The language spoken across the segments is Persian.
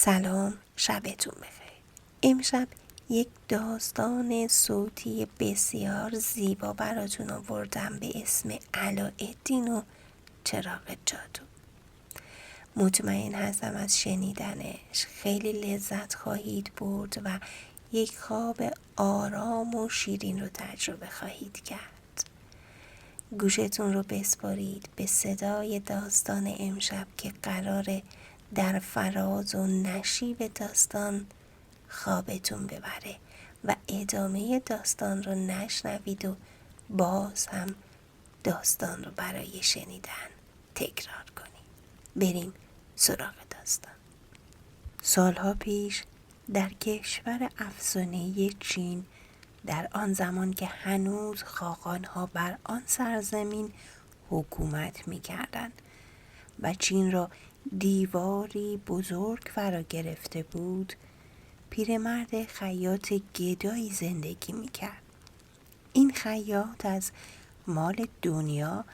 سلام، شبتون بخیر. امشب یک داستان صوتی بسیار زیبا براتون آوردم به اسم علاءالدین و چراغ جادو. مطمئن هستم از شنیدنش خیلی لذت خواهید برد و یک خواب آرام و شیرین رو تجربه خواهید کرد. گوشتون رو بسپارید به صدای داستان امشب که قراره در فراز و نشیب داستان خوابتون ببره و ادامه داستان رو نشنوید و باز هم داستان رو برای شنیدن تکرار کنید. بریم سراغ داستان. سالها پیش در کشور افسانه‌ای چین، در آن زمان که هنوز خاقان‌ها بر آن سرزمین حکومت می‌کردند و چین را دیواری بزرگ فرا گرفته بود، پیرمرد خیاط گدایی زندگی می‌کرد. این خیاط از مال دنیا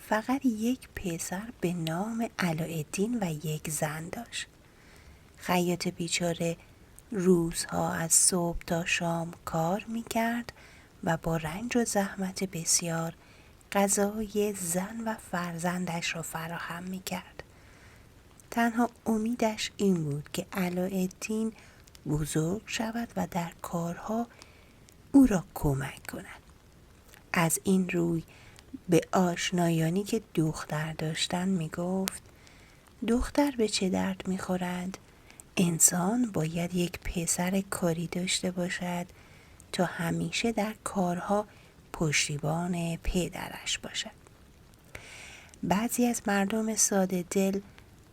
فقط یک پسر به نام علاءالدین و یک زن داشت. خیاط بیچاره روزها از صبح تا شام کار می‌کرد و با رنج و زحمت بسیار غذای زن و فرزندش را فراهم می‌کرد. تنها امیدش این بود که علاءالدین بزرگ شود و در کارها او را کمک کند. از این روی به آشنایانی که دختر داشتن می گفت: دختر به چه درد می خورد؟ انسان باید یک پسر کاری داشته باشد تا همیشه در کارها پشتیبان پدرش باشد. بعضی از مردم ساده دل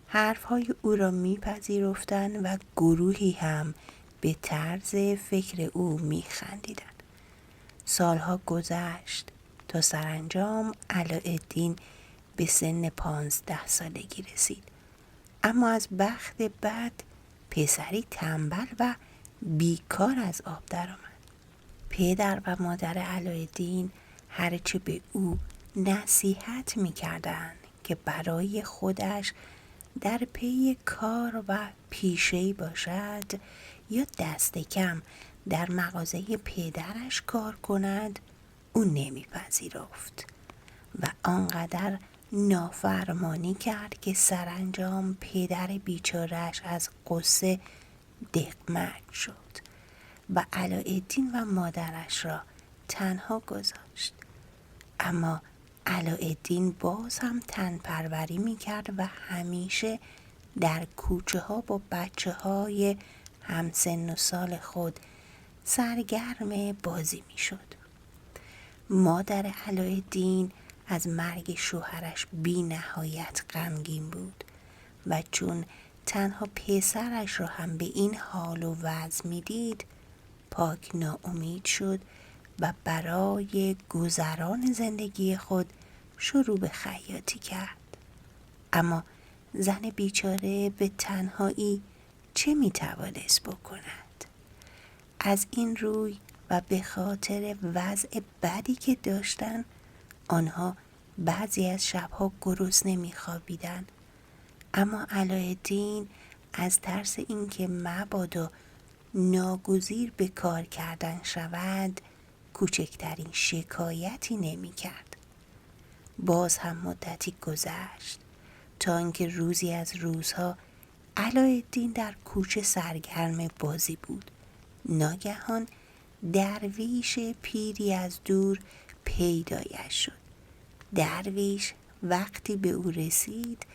حرفهای او را میپذیرفتند و گروهی هم به طرز فکر او میخندیدند. سالها گذشت تا سرانجام علاءالدین به سن 15 سالگی رسید، اما از بخت بد پسری تنبل و بیکار از آب درآمد. پدر و مادر علاءالدین هرچه به او نصیحت می‌کردند که برای خودش در پی کار و پیشه‌ای باشد یا دست کم در مغازه پدرش کار کند، او نمیپذیرفت و آنقدر نافرمانی کرد که سرانجام پدر بیچاره‌اش از غصه دقمک شد و علاءالدین و مادرش را تنها گذاشت. اما علاءالدین باز هم تن پروری می کرد و همیشه در کوچه ها با بچه های همسن و سال خود سرگرم بازی می شد. مادر علاءالدین از مرگ شوهرش بی نهایت غمگین بود و چون تنها پسرش را هم به این حال و وضع می دید، پاک ناامید شد و برای گذران زندگی خود شروع به خیاطی کرد. اما زن بیچاره به تنهایی چه می توانست بکند؟ از این روی و به خاطر وضع بدی که داشتن، آنها بعضی از شبها گرسنه می خوابیدن. اما علاءالدین از ترس اینکه مبادا ناگزیر به کار کردن شود، کوچکترین شکایتی نمی کرد. باز هم مدتی گذشت تا اینکه روزی از روزها علاءالدین در کوچه سرگرم بازی بود. ناگهان درویش پیری از دور پیدایش شد. درویش وقتی به او رسید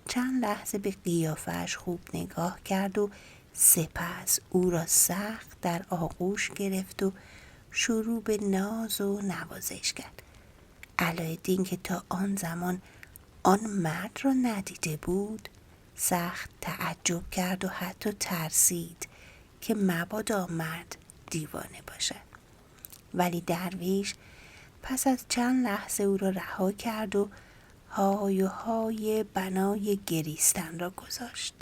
چند لحظه به قیافه‌اش خوب نگاه کرد و سپس او را سخت در آغوش گرفت و شروع به ناز و نوازش کرد. علاءالدین که تا آن زمان آن مرد را ندیده بود، سخت تعجب کرد و حتی ترسید که مبادا مرد دیوانه باشد. ولی درویش پس از چند لحظه او را رها کرد و های و های بنای گریستن را گذاشت.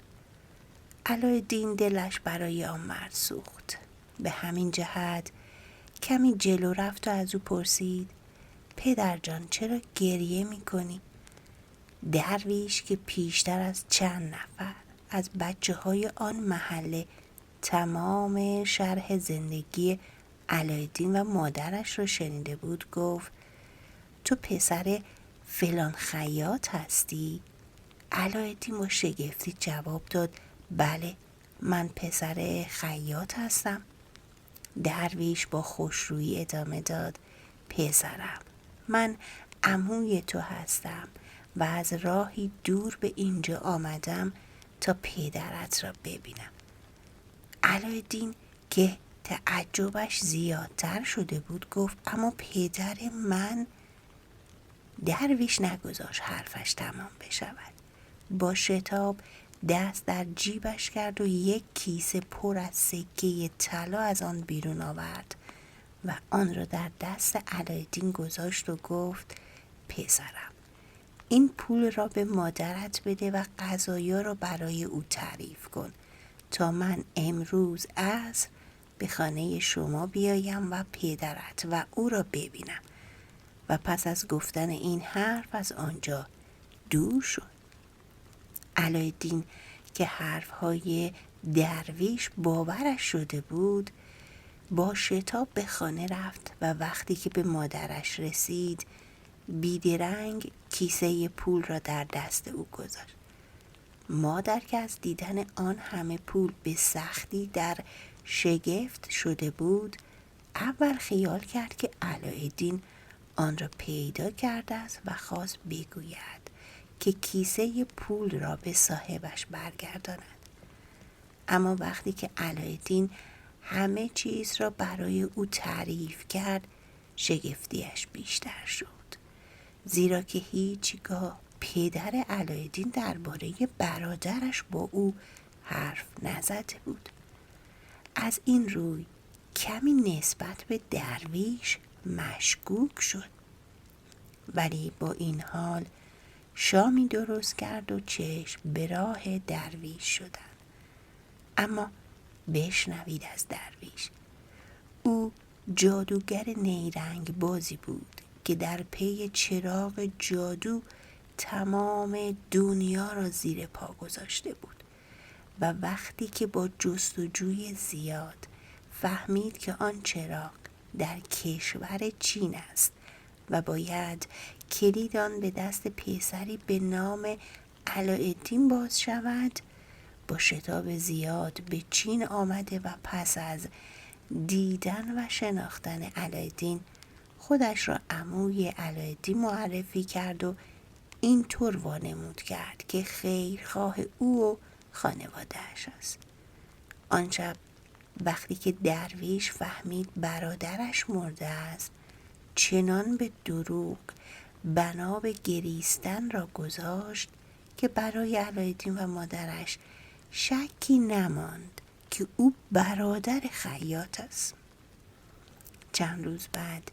علاءالدین دلش برای آن مرد سوخت. به همین جهت کمی جلو رفت و از او پرسید: پدر جان، چرا گریه می کنی؟ درویش که پیشتر از چند نفر از بچه‌های آن محله تمام شرح زندگی علایالدین و مادرش را شنیده بود گفت: تو پسر فلان خیاط هستی؟ علایالدین با شگفتی جواب داد: بله، من پسر خیاط هستم. درویش با خوشرویی ادامه داد: پسرم، من عموی تو هستم و از راهی دور به اینجا آمدم تا پدرت را ببینم. علایالدین که تعجبش زیادتر شده بود گفت: اما پدر من؟ درویش نگذاشت حرفش تمام بشود. با شتاب دست در جیبش کرد و یک کیسه پر از سکه طلا از آن بیرون آورد و آن را در دست علایالدین گذاشت و گفت: پسرم، این پول را به مادرت بده و غذایا را برای او تعریف کن تا من امروز عصر به خانه شما بیایم و پدرت و او را ببینم. و پس از گفتن این حرف از آنجا دور شد. علایالدین که حرفهای درویش باورش شده بود با شتاب به خانه رفت و وقتی که به مادرش رسید بیدرنگ کیسه پول را در دست او گذاشت. مادر که از دیدن آن همه پول به سختی در شگفت شده بود اول خیال کرد که علایالدین آن را پیدا کرده است و خواست بگوید که کیسه پول را به صاحبش برگرداند. اما وقتی که علایالدین همه چیز را برای او تعریف کرد شگفتیش بیشتر شد، زیرا که هیچگاه پدر علایالدین درباره برادرش با او حرف نزده بود. از این روی کمی نسبت به درویش مشکوک شد، ولی با این حال شامی درست کرد و چشم به راه درویش شدند. اما بشنوید از درویش. او جادوگر نیرنگ بازی بود که در پی چراغ جادو تمام دنیا را زیر پا گذاشته بود و وقتی که با جستجوی زیاد فهمید که آن چراغ در کشور چین است و باید کلید آن به دست پسری به نام علایالدین باز شود، با شتاب زیاد به چین آمده و پس از دیدن و شناختن علایالدین خودش را عموی علایالدین معرفی کرد و این طور وانمود کرد که خیرخواه او و خانواده‌اش است. آن شب وقتی که درویش فهمید برادرش مرده است چنان به دروغ بنا به گریستن را گذاشت که برای علایالدین و مادرش شکی نماند که او برادر خیاط است. چند روز بعد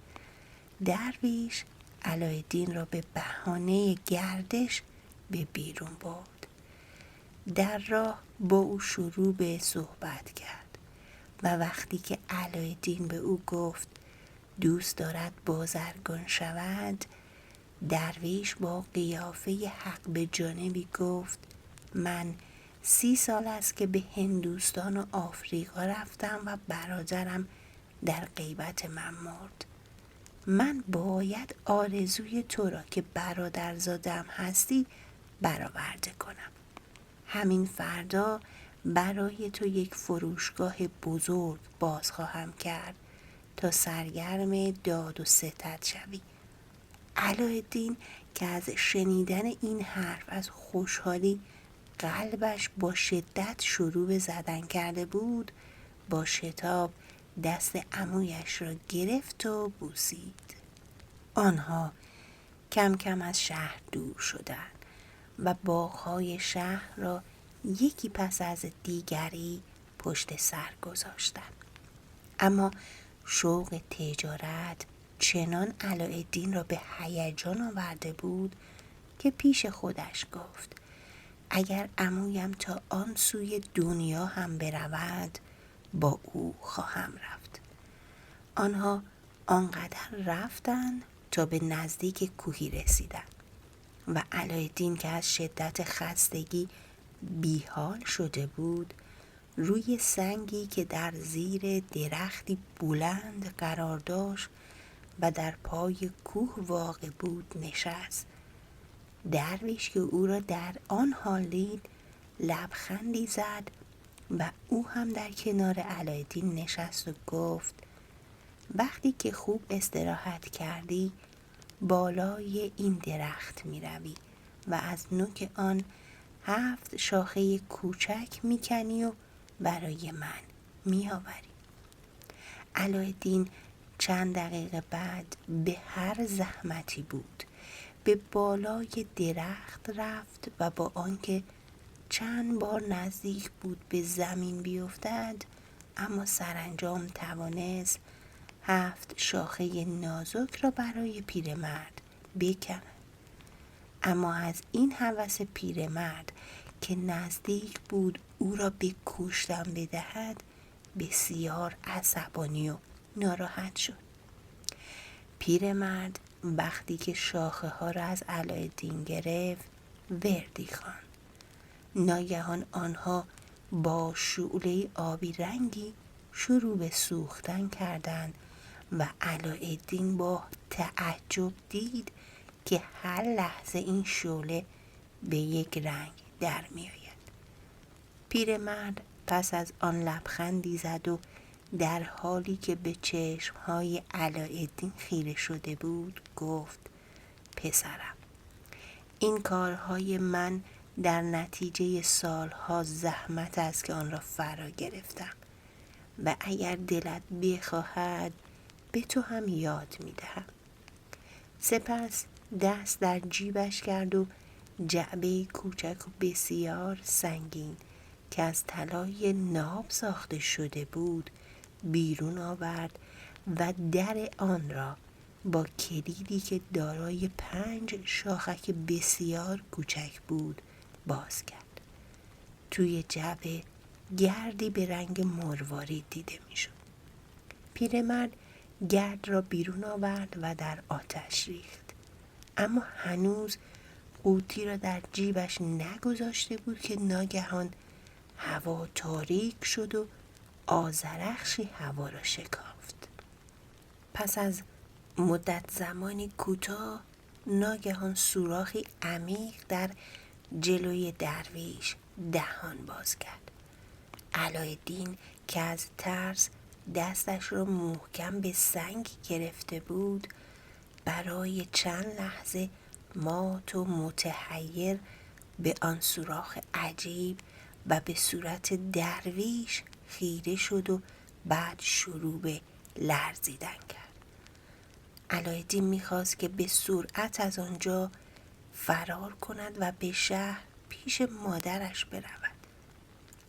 درویش علایالدین را به بهانه گردش به بیرون برد. در راه با او شروع به صحبت کرد و وقتی که علایالدین به او گفت دوست دارد بازرگان شود، درویش با قیافه حق به جانبی گفت: من 30 سال است که به هندوستان و آفریقا رفتم و برادرم در غیبت من مرد. من باید آرزوی تو را که برادرزاده‌ام هستی برآورده کنم. همین فردا برای تو یک فروشگاه بزرگ باز خواهم کرد تا سرگرم داد و ستد شوی. علایالدین که از شنیدن این حرف از خوشحالی قلبش با شدت شروع به زدن کرده بود با شتاب دست عمویش را گرفت و بوسید. آنها کم کم از شهر دور شدند و باغ‌های شهر را یکی پس از دیگری پشت سر گذاشتند. اما شوق تجارت چنان علایالدین را به هیجان آورده بود که پیش خودش گفت: اگر عمویم تا آن سوی دنیا هم برود با او خواهم رفت. آنها آنقدر رفتند تا به نزدیک کوهی رسیدند و علایالدین که از شدت خستگی بیحال شده بود، روی سنگی که در زیر درختی بلند قرار داشت و در پای کوه واقع بود نشست. درویش که او را در آن حال دید لبخندی زد و او هم در کنار علایالدین نشست و گفت: وقتی که خوب استراحت کردی بالای این درخت می روی و از نوک آن 7 شاخه کوچک می کنی و برای من می آوری. علایالدین چند دقیقه بعد به هر زحمتی بود به بالای درخت رفت و با آنکه چند بار نزدیک بود به زمین بیفتد، اما سرانجام توانست 7 شاخه نازک را برای پیرمرد بکند. اما از این هوس پیرمرد که نزدیک بود او را به کشتن بدهد بسیار عصبانی و ناراحت شد. پیرمرد وقتی که شاخه ها را از علایالدین گرفت وردی خواند. ناگهان آنها با شعله آبی رنگی شروع به سوختن کردند و علایالدین با تعجب دید که هر لحظه این شعله به یک رنگ در می آید. پیرمرد پس از آن لبخندی زد و در حالی که به چشمهای علایالدین خیره شده بود گفت: پسرم، این کارهای من در نتیجه سالها زحمت است که آن را فرا گرفتم و اگر دلت بخواهد به تو هم یاد می دهم. سپس دست در جیبش کرد و جعبه کوچک و بسیار سنگین که از طلای ناب ساخته شده بود بیرون آورد و در آن را با کلیدی که دارای 5 شاخک بسیار کوچک بود باز کرد. توی جعبه گردی به رنگ مروارید دیده می شد. پیرمرد گرد را بیرون آورد و در آتش ریخت، اما هنوز قوطی را در جیبش نگذاشته بود که ناگهان هوا تاریک شد و آذرخشی هوا را شکافت. پس از مدت زمانی کوتاه ناگهان سوراخی عمیق در جلوی درویش دهان باز کرد. علایالدین که از ترس دستش را محکم به سنگ گرفته بود برای چند لحظه مات و متحیر به آن سوراخ عجیب و به صورت درویش خیره شد و بعد شروع به لرزیدن کرد. علایالدین می‌خواست که به سرعت از آنجا فرار کند و به شهر پیش مادرش برود،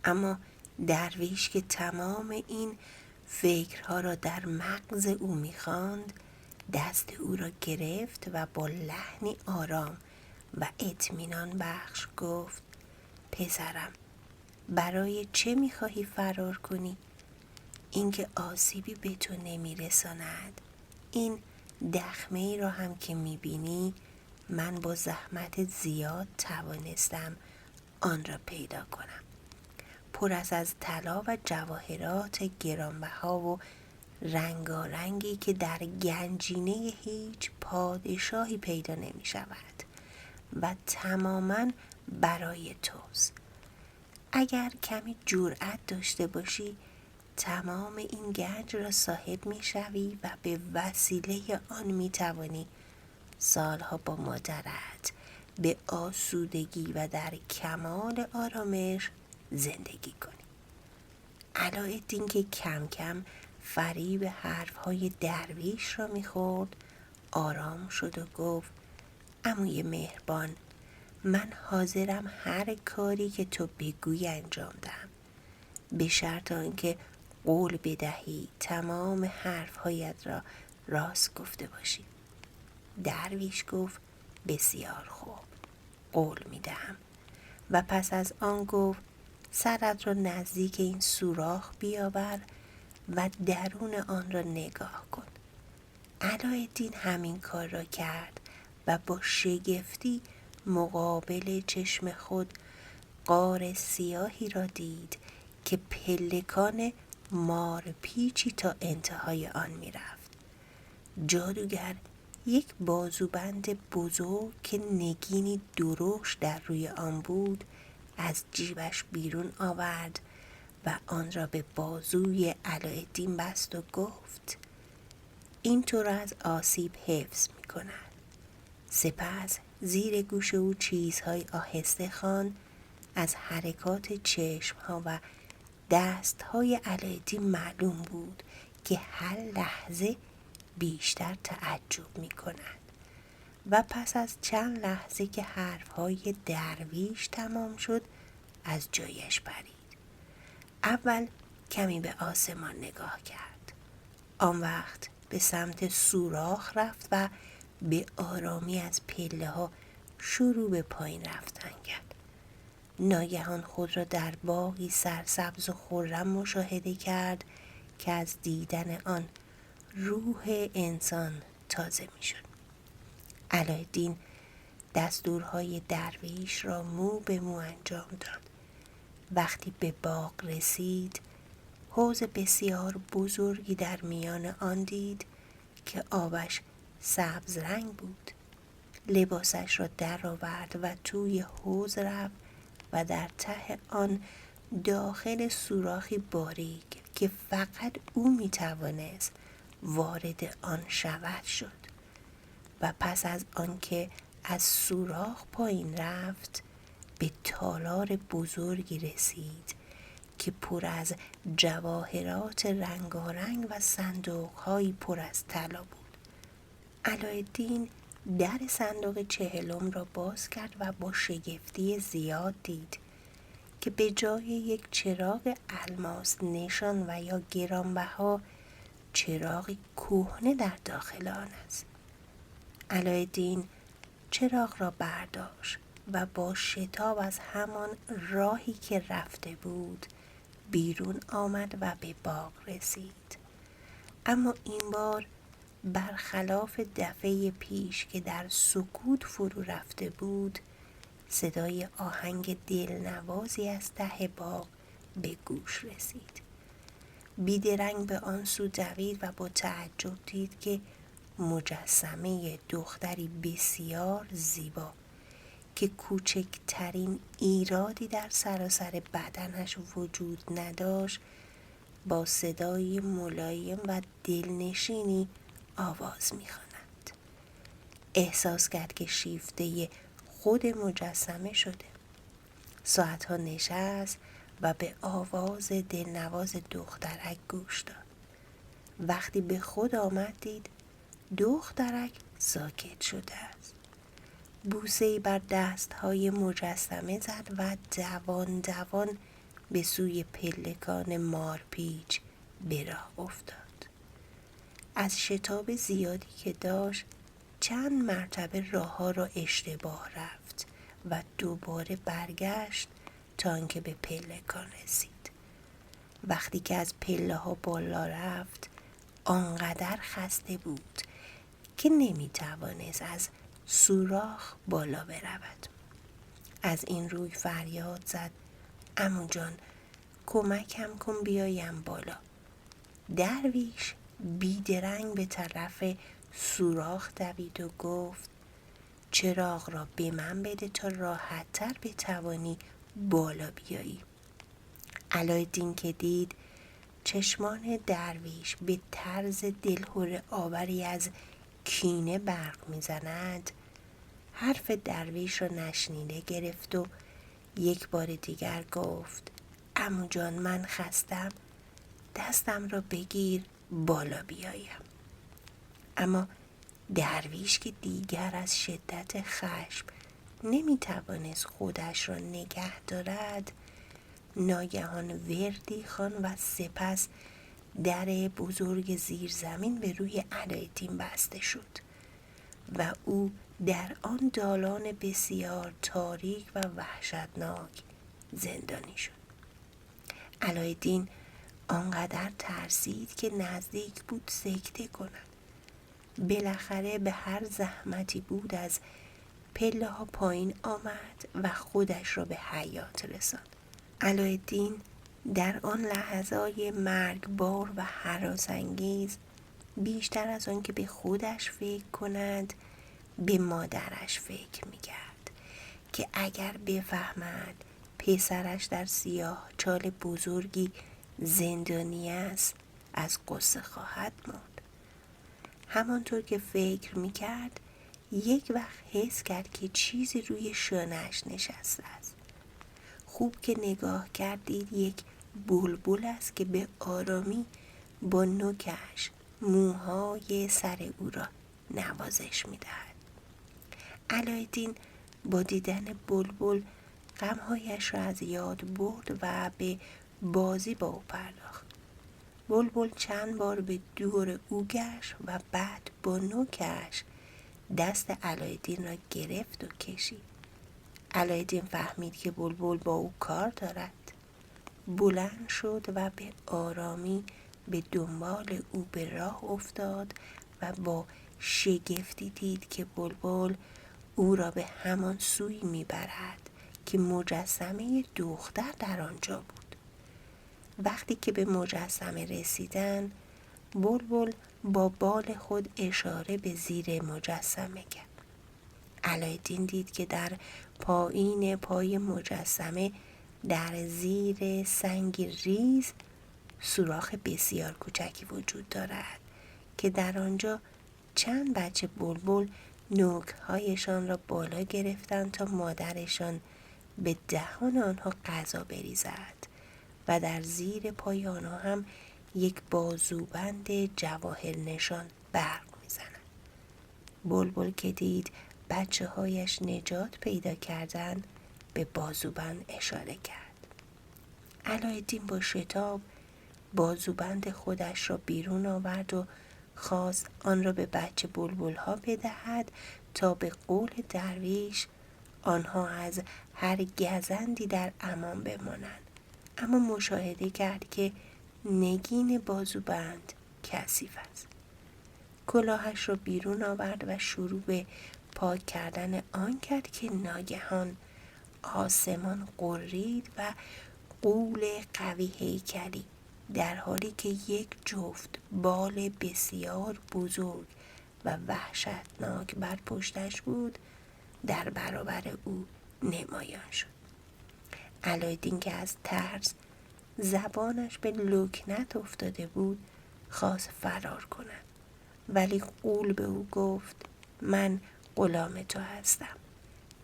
اما درویش که تمام این فکرها را در مغز او می‌خواند دست او را گرفت و با لحنی آرام و اطمینان بخش گفت: پسرم، برای چه می‌خواهی فرار کنی؟ اینکه آسیبی به تو نمی‌رساند. این دخمه ای را هم که می‌بینی من با زحمت زیاد توانستم آن را پیدا کنم. پر از طلا و جواهرات گرانبها و رنگارنگی که در گنجینه هیچ پادشاهی پیدا نمی شود و تماماً برای توست. اگر کمی جرأت داشته باشی تمام این گنج را صاحب می شوی و به وسیله آن می توانی سالها با مادرت به آسودگی و در کمال آرامش زندگی کنی. علایالدین که کم کم فریب حرفهای درویش را میخورد آرام شد و گفت: عموی مهربان، من حاضرم هر کاری که تو بگویی انجام دهم، به شرط آنکه قول بدهی تمام حرفهایت را راست گفته باشی. درویش گفت: بسیار خوب، قول میدهم. و پس از آن گفت: سرت را نزدیک این سوراخ بیاور و درون آن را نگاه کن. علایالدین همین کار را کرد و با شگفتی مقابل چشم خود غار سیاهی را دید که پلکان مار پیچی تا انتهای آن می رفت. جادوگر یک بازوبند بزرگ که نگینی درشت در روی آن بود از جیبش بیرون آورد و آن را به بازوی علاءالدین بست و گفت این تو را از آسیب حفظ می کند. سپس زیر گوش او چیزهای آهسته خواند. از حرکات چشمها و دستهای علاءالدین معلوم بود که هر لحظه بیشتر تعجب می کند و پس از چند لحظه که حرفهای درویش تمام شد از جایش پرید. اول کمی به آسمان نگاه کرد. آن وقت به سمت سوراخ رفت و به آرامی از پله ها شروع به پایین رفتن کرد. ناگهان خود را در باغی سرسبز و خرم مشاهده کرد که از دیدن آن روح انسان تازه می شد. علاءالدین دستورهای درویش را مو به مو انجام داد. وقتی به باغ رسید حوض بسیار بزرگی در میان آن دید که آبش سبز رنگ بود. لباسش را در آورد و توی حوض رفت و در ته آن داخل سوراخی باریک که فقط او می توانست وارد آن شود شد و پس از آنکه از سوراخ پایین رفت به تالار بزرگی رسید که پر از جواهرات رنگارنگ و صندوق‌هایی پر از طلا بود. علاءالدین در صندوق 40 را باز کرد و با شگفتی زیاد دید که به جای یک چراغ الماس نشان و یا گرانبها چراغی کهنه در داخل آن است. علاءالدین چراغ را برداشت و با شتاب از همان راهی که رفته بود بیرون آمد و به باغ رسید. اما این بار برخلاف دفعه پیش که در سکوت فرو رفته بود صدای آهنگ دلنوازی از ته باغ به گوش رسید. بیدرنگ به آن سو دوید و با تعجب دید که مجسمه دختری بسیار زیبا که کوچکترین ایرادی در سراسر بدنش وجود نداشت با صدای ملایم و دلنشینی آواز می‌خواند. احساس کرد که شیفته خود مجسمه شده. ساعتها نشست و به آواز دلنواز دخترک گوش داد. وقتی به خود آمد دید دخترک ساکت شده است. بوسه‌ای بر دستهای مجسمه زد و دوان دوان به سوی پلکان مارپیچ به راه افتاد. از شتاب زیادی که داشت چند مرتبه راه‌ها را اشتباه رفت و دوباره برگشت تا آنکه به پلکان رسید. وقتی که از پله‌ها بالا رفت آنقدر خسته بود که نمی‌توانست از سوراخ بالا برود. از این روی فریاد زد عمو جان کمکم کن بیایم بالا. درویش بیدرنگ به طرف سوراخ دوید و گفت چراغ را به من بده تا راحت‌تر بتوانی بالا بیایی. علاءالدین که دید چشمان درویش به طرز دلهره آوری از کینه برق می‌زند حرف درویش را نشنیده گرفت و یک بار دیگر گفت عمو جان من خستم دستم را بگیر بالا بیایم. اما درویش که دیگر از شدت خشم نمی‌توانست خودش را نگه دارد ناگهان وردی خواند و سپس در بزرگ زیرزمین به روی علاءالدین بسته شد و او در آن دالان بسیار تاریک و وحشتناک زندانی شد. علاءالدین آنقدر ترسید که نزدیک بود سکته کند. بالاخره به هر زحمتی بود از پله ها پایین آمد و خودش را به حیاط رساند. علاءالدین در آن لحظات مرگبار و هراس‌انگیز بیشتر از آن که به خودش فکر کند به مادرش فکر می‌کرد که اگر بفهمد پسرش در سیاه چال بزرگی زندانی است از غصه خواهد مرد. همانطور که فکر می‌کرد یک وقت حس کرد که چیزی روی شانه‌اش نشسته است. خوب که نگاه کردید یک بلبل است که به آرامی با نوکش موهای سر او را نوازش می‌دهد. علاءالدین با دیدن بلبل غمهایش را از یاد برد و به بازی با او پرداخت. بلبل چند بار به دور او گشت و بعد با نوکش دست علاءالدین را گرفت و کشید. علاءالدین فهمید که بلبل با او کار دارد. بلند شد و به آرامی به دنبال او به راه افتاد و با شگفتی دید که بلبل او را به همان سوی میبرد که مجسمه دختر در آنجا بود. وقتی که به مجسمه رسیدن، بلبل با بال خود اشاره به زیر مجسمه کرد. علاءالدین دید که در پایین پای مجسمه در زیر سنگ ریز سوراخ بسیار کوچکی وجود دارد که در آنجا چند بچه بلبل نوک‌هایشان را بالا گرفتند تا مادرشان به دهان آنها غذا بریزد و در زیر پای آنها هم یک بازوبند جواهر نشان برق می‌زند. بلبل که دید بچه هایش نجات پیدا کردن به بازوبند اشاره کرد. علاءالدین با شتاب بازوبند خودش را بیرون آورد و خواست آن را به بچه بلبل ها بدهد تا به قول درویش آنها از هر گزندی در امان بمانند. اما مشاهده کرد که نگین بازوبند کثیف است. کلاهش را بیرون آورد و شروع به پاک کردن آن کرد که ناگهان آسمان غرید و غول قوی هیکلی در حالی که یک جفت بال بسیار بزرگ و وحشتناک بر پشتش بود در برابر او نمایان شد. علاءالدین که از ترس زبانش به لکنت افتاده بود خواست فرار کند، ولی غول به او گفت من غلام تو هستم.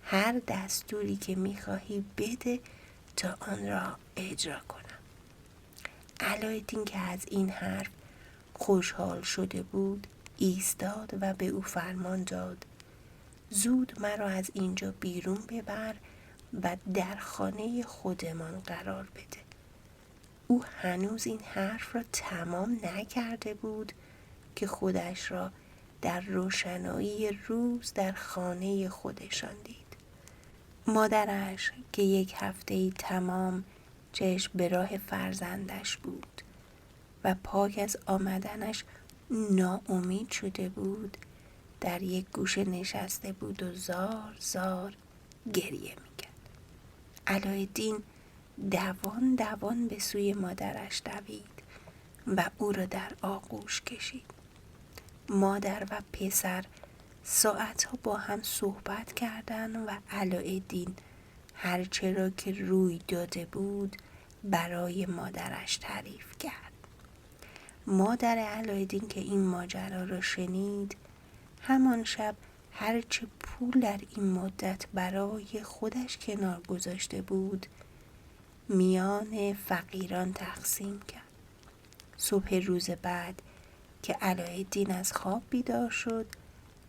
هر دستوری که می‌خواهی بده تا آن را اجرا کنم. علاءالدین که از این حرف خوشحال شده بود ایستاد و به او فرمان داد زود مرا از اینجا بیرون ببر و در خانه خودمان قرار بده. او هنوز این حرف را تمام نکرده بود که خودش را در روشنایی روز در خانه خودشان دید. مادرش که یک هفته تمام چشم به راه فرزندش بود و پاک از آمدنش ناامید شده بود در یک گوشه نشسته بود و زار زار گریه میکرد. علاءالدین دوان دوان به سوی مادرش دوید و او را در آغوش کشید. مادر و پسر ساعتها با هم صحبت کردند و علاءالدین هرچه را که روی داده بود برای مادرش تعریف کرد. مادر علاءالدین که این ماجرا را شنید همان شب هرچه پول در این مدت برای خودش کنار گذاشته بود میان فقیران تقسیم کرد. صبح روز بعد که علاءالدین از خواب بیدار شد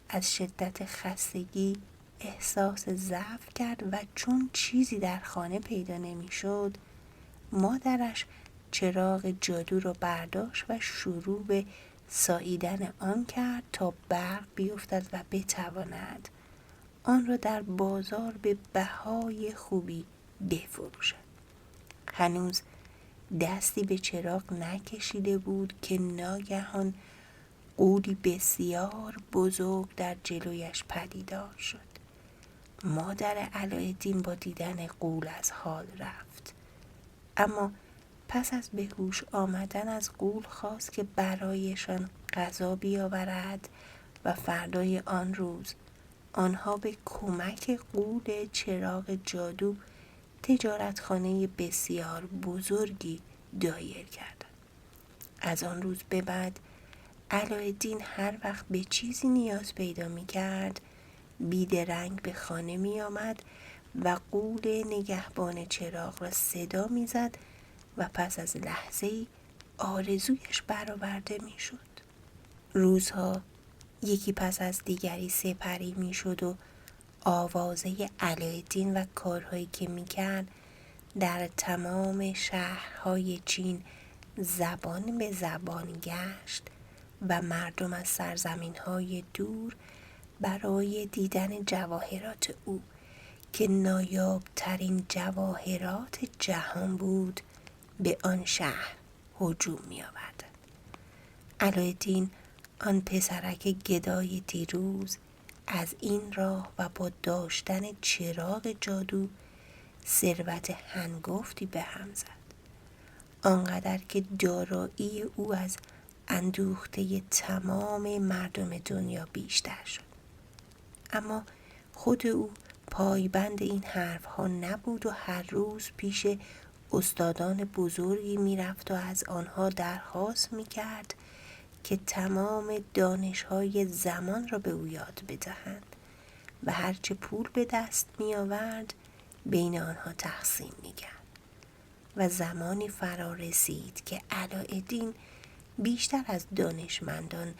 از شدت خستگی احساس ضعف کرد و چون چیزی در خانه پیدا نمی‌شد مادرش چراغ جادو را برداشت و شروع به ساییدن آن کرد تا برق بیفتد و بتواند آن را در بازار به بهای خوبی بفروشد. هنوز دستی به چراغ نکشیده بود که ناگهان غولی بسیار بزرگ در جلویش پدیدار شد. مادر علاءالدین با دیدن غول از حال رفت، اما پس از به هوش آمدن از غول خواست که برایشان غذا بیاورد و فردای آن روز آنها به کمک غول چراغ جادو تجارتخانه بسیار بزرگی دایر کردند. از آن روز به بعد علاءالدین هر وقت به چیزی نیاز پیدا می کرد بیدرنگ به خانه می آمد و غول نگهبان چراغ را صدا می زد و پس از لحظه‌ای آرزویش برآورده می شد. روزها یکی پس از دیگری سپری می شد و آوازه علاءالدین و کارهایی که می کرد در تمام شهرهای چین زبان به زبان گشت و مردم از سرزمین‌های دور برای دیدن جواهرات او که نایاب‌ترین جواهرات جهان بود به آن شهر هجوم می‌آوردند. علاءالدین آن پسرک گدای دیروز از این راه و با داشتن چراغ جادو ثروت هنگفتی به هم زد، آنقدر که دارایی او از اندوخته تمام مردم دنیا بیشتر شد. اما خود او پایبند این حرفها نبود و هر روز پیش استادان بزرگی میرفت و از آنها درخواست میکرد که تمام دانش‌های زمان را به او یاد بدهند و هرچه پول به دست می‌آورد بین آنها تقسیم می‌کرد. و زمانی فرا رسید که علاءالدین بیشتر از دانشمندان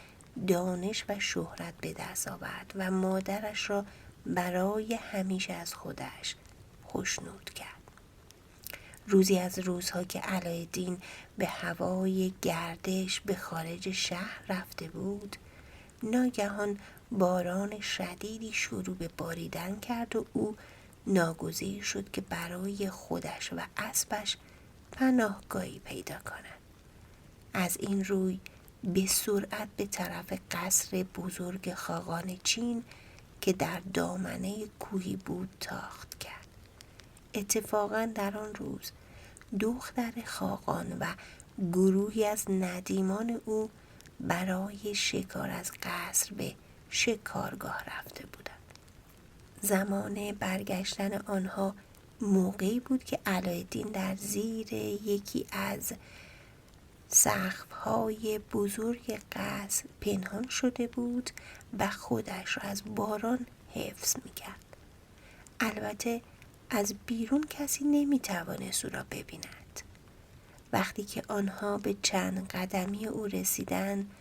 دانش و شهرت به دست آورد و مادرش را برای همیشه از خودش خوشنود کرد. روزی از روزها که علاءالدین به هوای گردش به خارج شهر رفته بود، ناگهان باران شدیدی شروع به باریدن کرد و او ناگزیر شد که برای خودش و اسبش پناهگاهی پیدا کند. از این روی به سرعت به طرف قصر بزرگ خاقان چین که در دامنه کوهی بود تاخت کرد. اتفاقاً در آن روز دختر خاقان و گروهی از ندیمان او برای شکار از قصر به شکارگاه رفته بودند. زمان برگشتن آنها موقعی بود که علاءالدین در زیر یکی از سقف‌های بزرگ قصر پنهان شده بود و خودش را از باران حفظ می‌کرد. البته از بیرون کسی نمی‌توانست او را ببیند. وقتی که آنها به چند قدمی او رسیدند،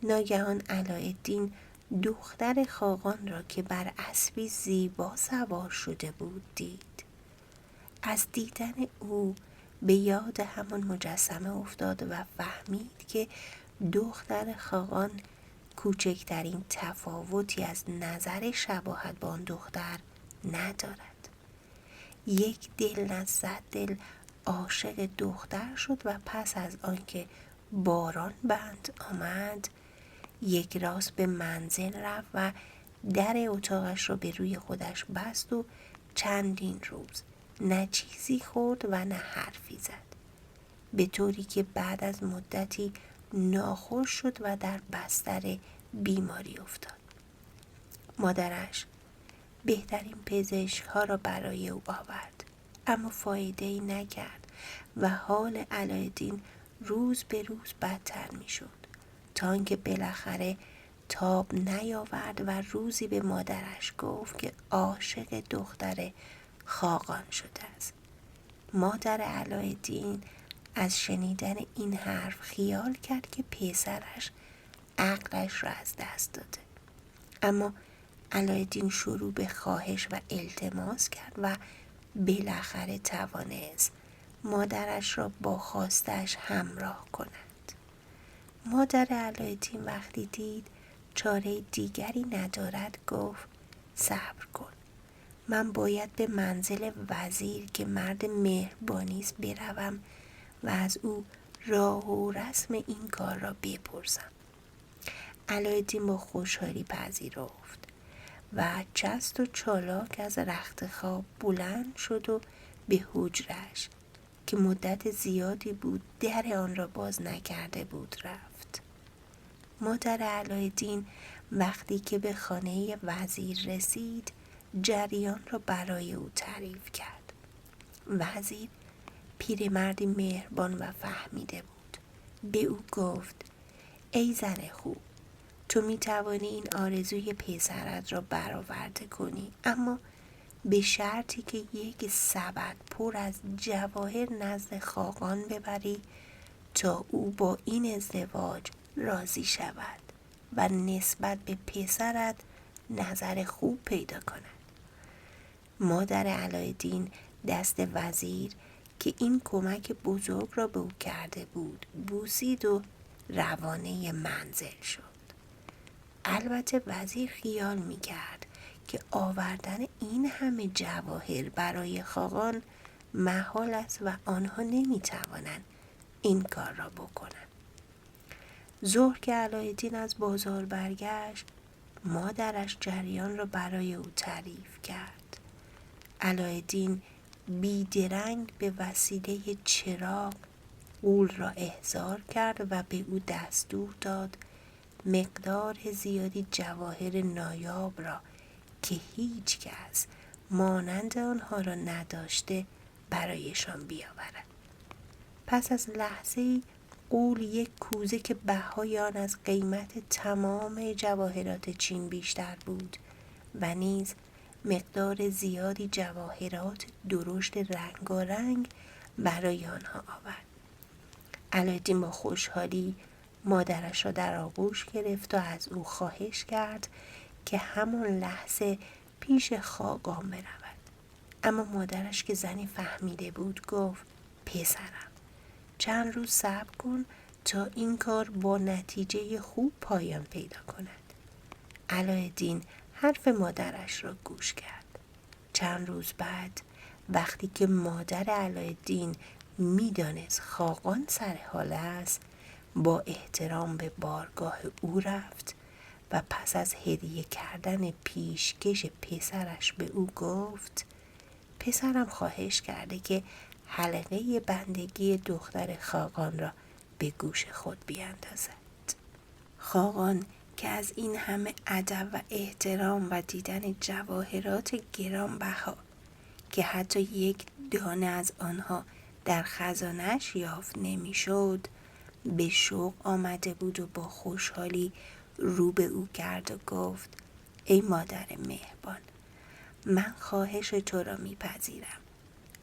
ناگهان علاءالدین دختر خاقان را که بر اسبی زیبا سوار شده بود دید. از دیدن او به یاد همان مجسمه افتاد و فهمید که دختر خاقان کوچکترین تفاوتی از نظر شباهت با آن دختر ندارد. یک دل نزد دل عاشق دختر شد و پس از آنکه باران بند آمد یک راست به منزل رفت و در اتاقش را به روی خودش بست و چندین روز نه چیزی خورد و نه حرفی زد، به طوری که بعد از مدتی ناخوش شد و در بستر بیماری افتاد. مادرش بهترین پزشک ها را برای او آورد، اما فایده‌ای نکرد و حال علاءالدین روز به روز بدتر می شد تا آنکه بالاخره تاب نیاورد و روزی به مادرش گفت که عاشق دختر خاقان شده است. مادر علاءالدین از شنیدن این حرف خیال کرد که پسرش عقلش را از دست داده، اما علاءالدین شروع به خواهش و التماس کرد و بالاخره توانست مادرش را با خواستش همراه کند. مادر علاءالدین وقتی دید چاره دیگری ندارد گفت صبر کن، من باید به منزل وزیر که مرد مهربانی است بروم و از او راه و رسم این کار را بپرسم. علاءالدین با خوشحالی پذیرفت و چست و چالاک از رخت خواب بلند شد و به حجرش که مدت زیادی بود در آن را باز نکرده بود رفت. مادر علاءالدین وقتی که به خانه وزیر رسید جریان را برای او تعریف کرد. وزیر پیرمردی مهربان و فهمیده بود. به او گفت: ای زن خوب، تو می توانی این آرزوی پسرت را برآورده کنی، اما به شرطی که یک سبد پر از جواهر نزد خاقان ببری تا او با این ازدواج راضی شود و نسبت به پسرت نظر خوب پیدا کند. مادر علاءالدین دست وزیر که این کمک بزرگ را به او کرده بود بوسید و روانه منزل شد. البته وزیر خیال می کرد که آوردن این همه جواهر برای خاقان محال است و آنها نمی توانند این کار را بکنند. ظهر که علاءالدین از بازار برگشت مادرش جریان را برای او تعریف کرد. علاءالدین بیدرنگ به وسیله چراغ غول را احضار کرد و به او دستور داد مقدار زیادی جواهر نایاب را که هیچ کس مانند آنها را نداشته برایشان بیاورد. پس از لحظه‌ای غول یک کوزه که بهای آن از قیمت تمام جواهرات چین بیشتر بود و نیز مقدار زیادی جواهرات درشت رنگارنگ برای آنها آورد. علاءالدین با خوشحالی مادرش را در آغوش گرفت و از او خواهش کرد که همان لحظه پیش خاقان برود. اما مادرش که زنی فهمیده بود گفت: پسرم، چند روز صبر کن تا این کار با نتیجه خوب پایان پیدا کند. علاءالدین حرف مادرش را گوش کرد. چند روز بعد وقتی که مادر علاءالدین می‌دانست خاقان سر حال است با احترام به بارگاه او رفت و پس از هدیه کردن پیشکش پسرش به او گفت: پسرم خواهش کرده که حلقه بندگی دختر خاقان را به گوش خود بیاندازد. خاقان که از این همه ادب و احترام و دیدن جواهرات گرانبها که حتی یک دانه از آنها در خزانه‌اش یافت نمی‌شد به شوق آمده بود و با خوشحالی رو به او کرد و گفت: ای مادر مهربان، من خواهش تو را میپذیرم،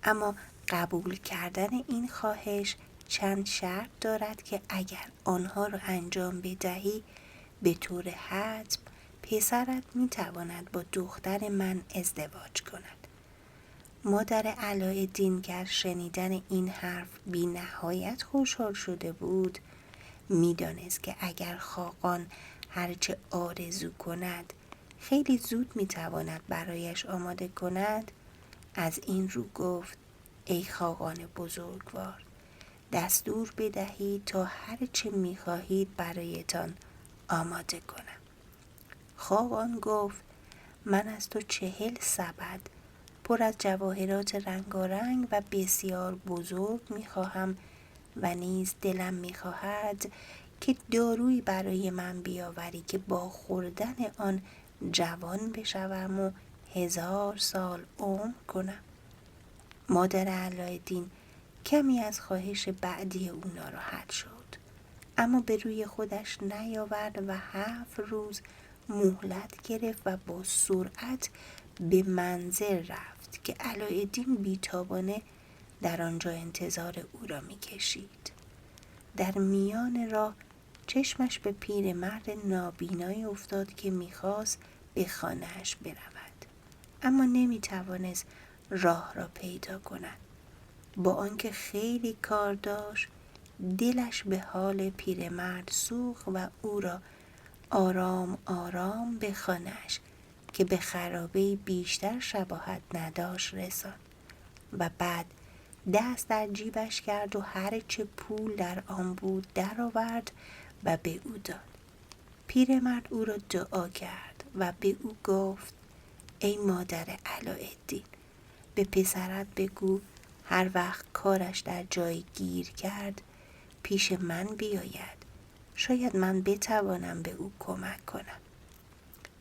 اما قبول کردن این خواهش چند شرط دارد که اگر آنها را انجام بدهی به طور حتم پسرت میتواند با دختر من ازدواج کند. مادر علاءالدین گر شنیدن این حرف بی نهایت خوشحال شده بود، میدانست که اگر خاقان هرچه آرزو کند خیلی زود میتواند برایش آماده کند. از این رو گفت: ای خاقان بزرگوار، دستور بدهید تا هرچه میخواهید برایتان آماده کنم. خاقان گفت: من از تو 40 سبد پر از جواهرات رنگارنگ و بسیار بزرگ میخواهم و نیز دلم میخواهد که دارویی برای من بیاوری که با خوردن آن جوان بشوم و 1000 سال عمر کنم. مادر علاءالدین کمی از خواهش بعدی او ناراحت شد، اما به روی خودش نیاورد و 7 روز مهلت گرفت و با سرعت به منزل رفت که علاءالدین بیتابانه در آنجا انتظار او را می‌کشید. در میان راه چشمش به پیرمرد نابینایی افتاد که می‌خواست به خانه‌اش برود، اما نمی‌توانست راه را پیدا کند. با آنکه خیلی کار داشت دلش به حال پیرمرد سوخت و او را آرام آرام به خانه‌اش که به خرابه‌ای بیشتر شباهت نداشت رساند و بعد دست در جیبش کرد و هرچه پول در آن بود درآورد و به او داد. پیرمرد او را دعا کرد و به او گفت: ای مادر علاءالدین، به پسرت بگو هر وقت کارش در جای گیر کرد پیش من بیاید، شاید من بتوانم به او کمک کنم.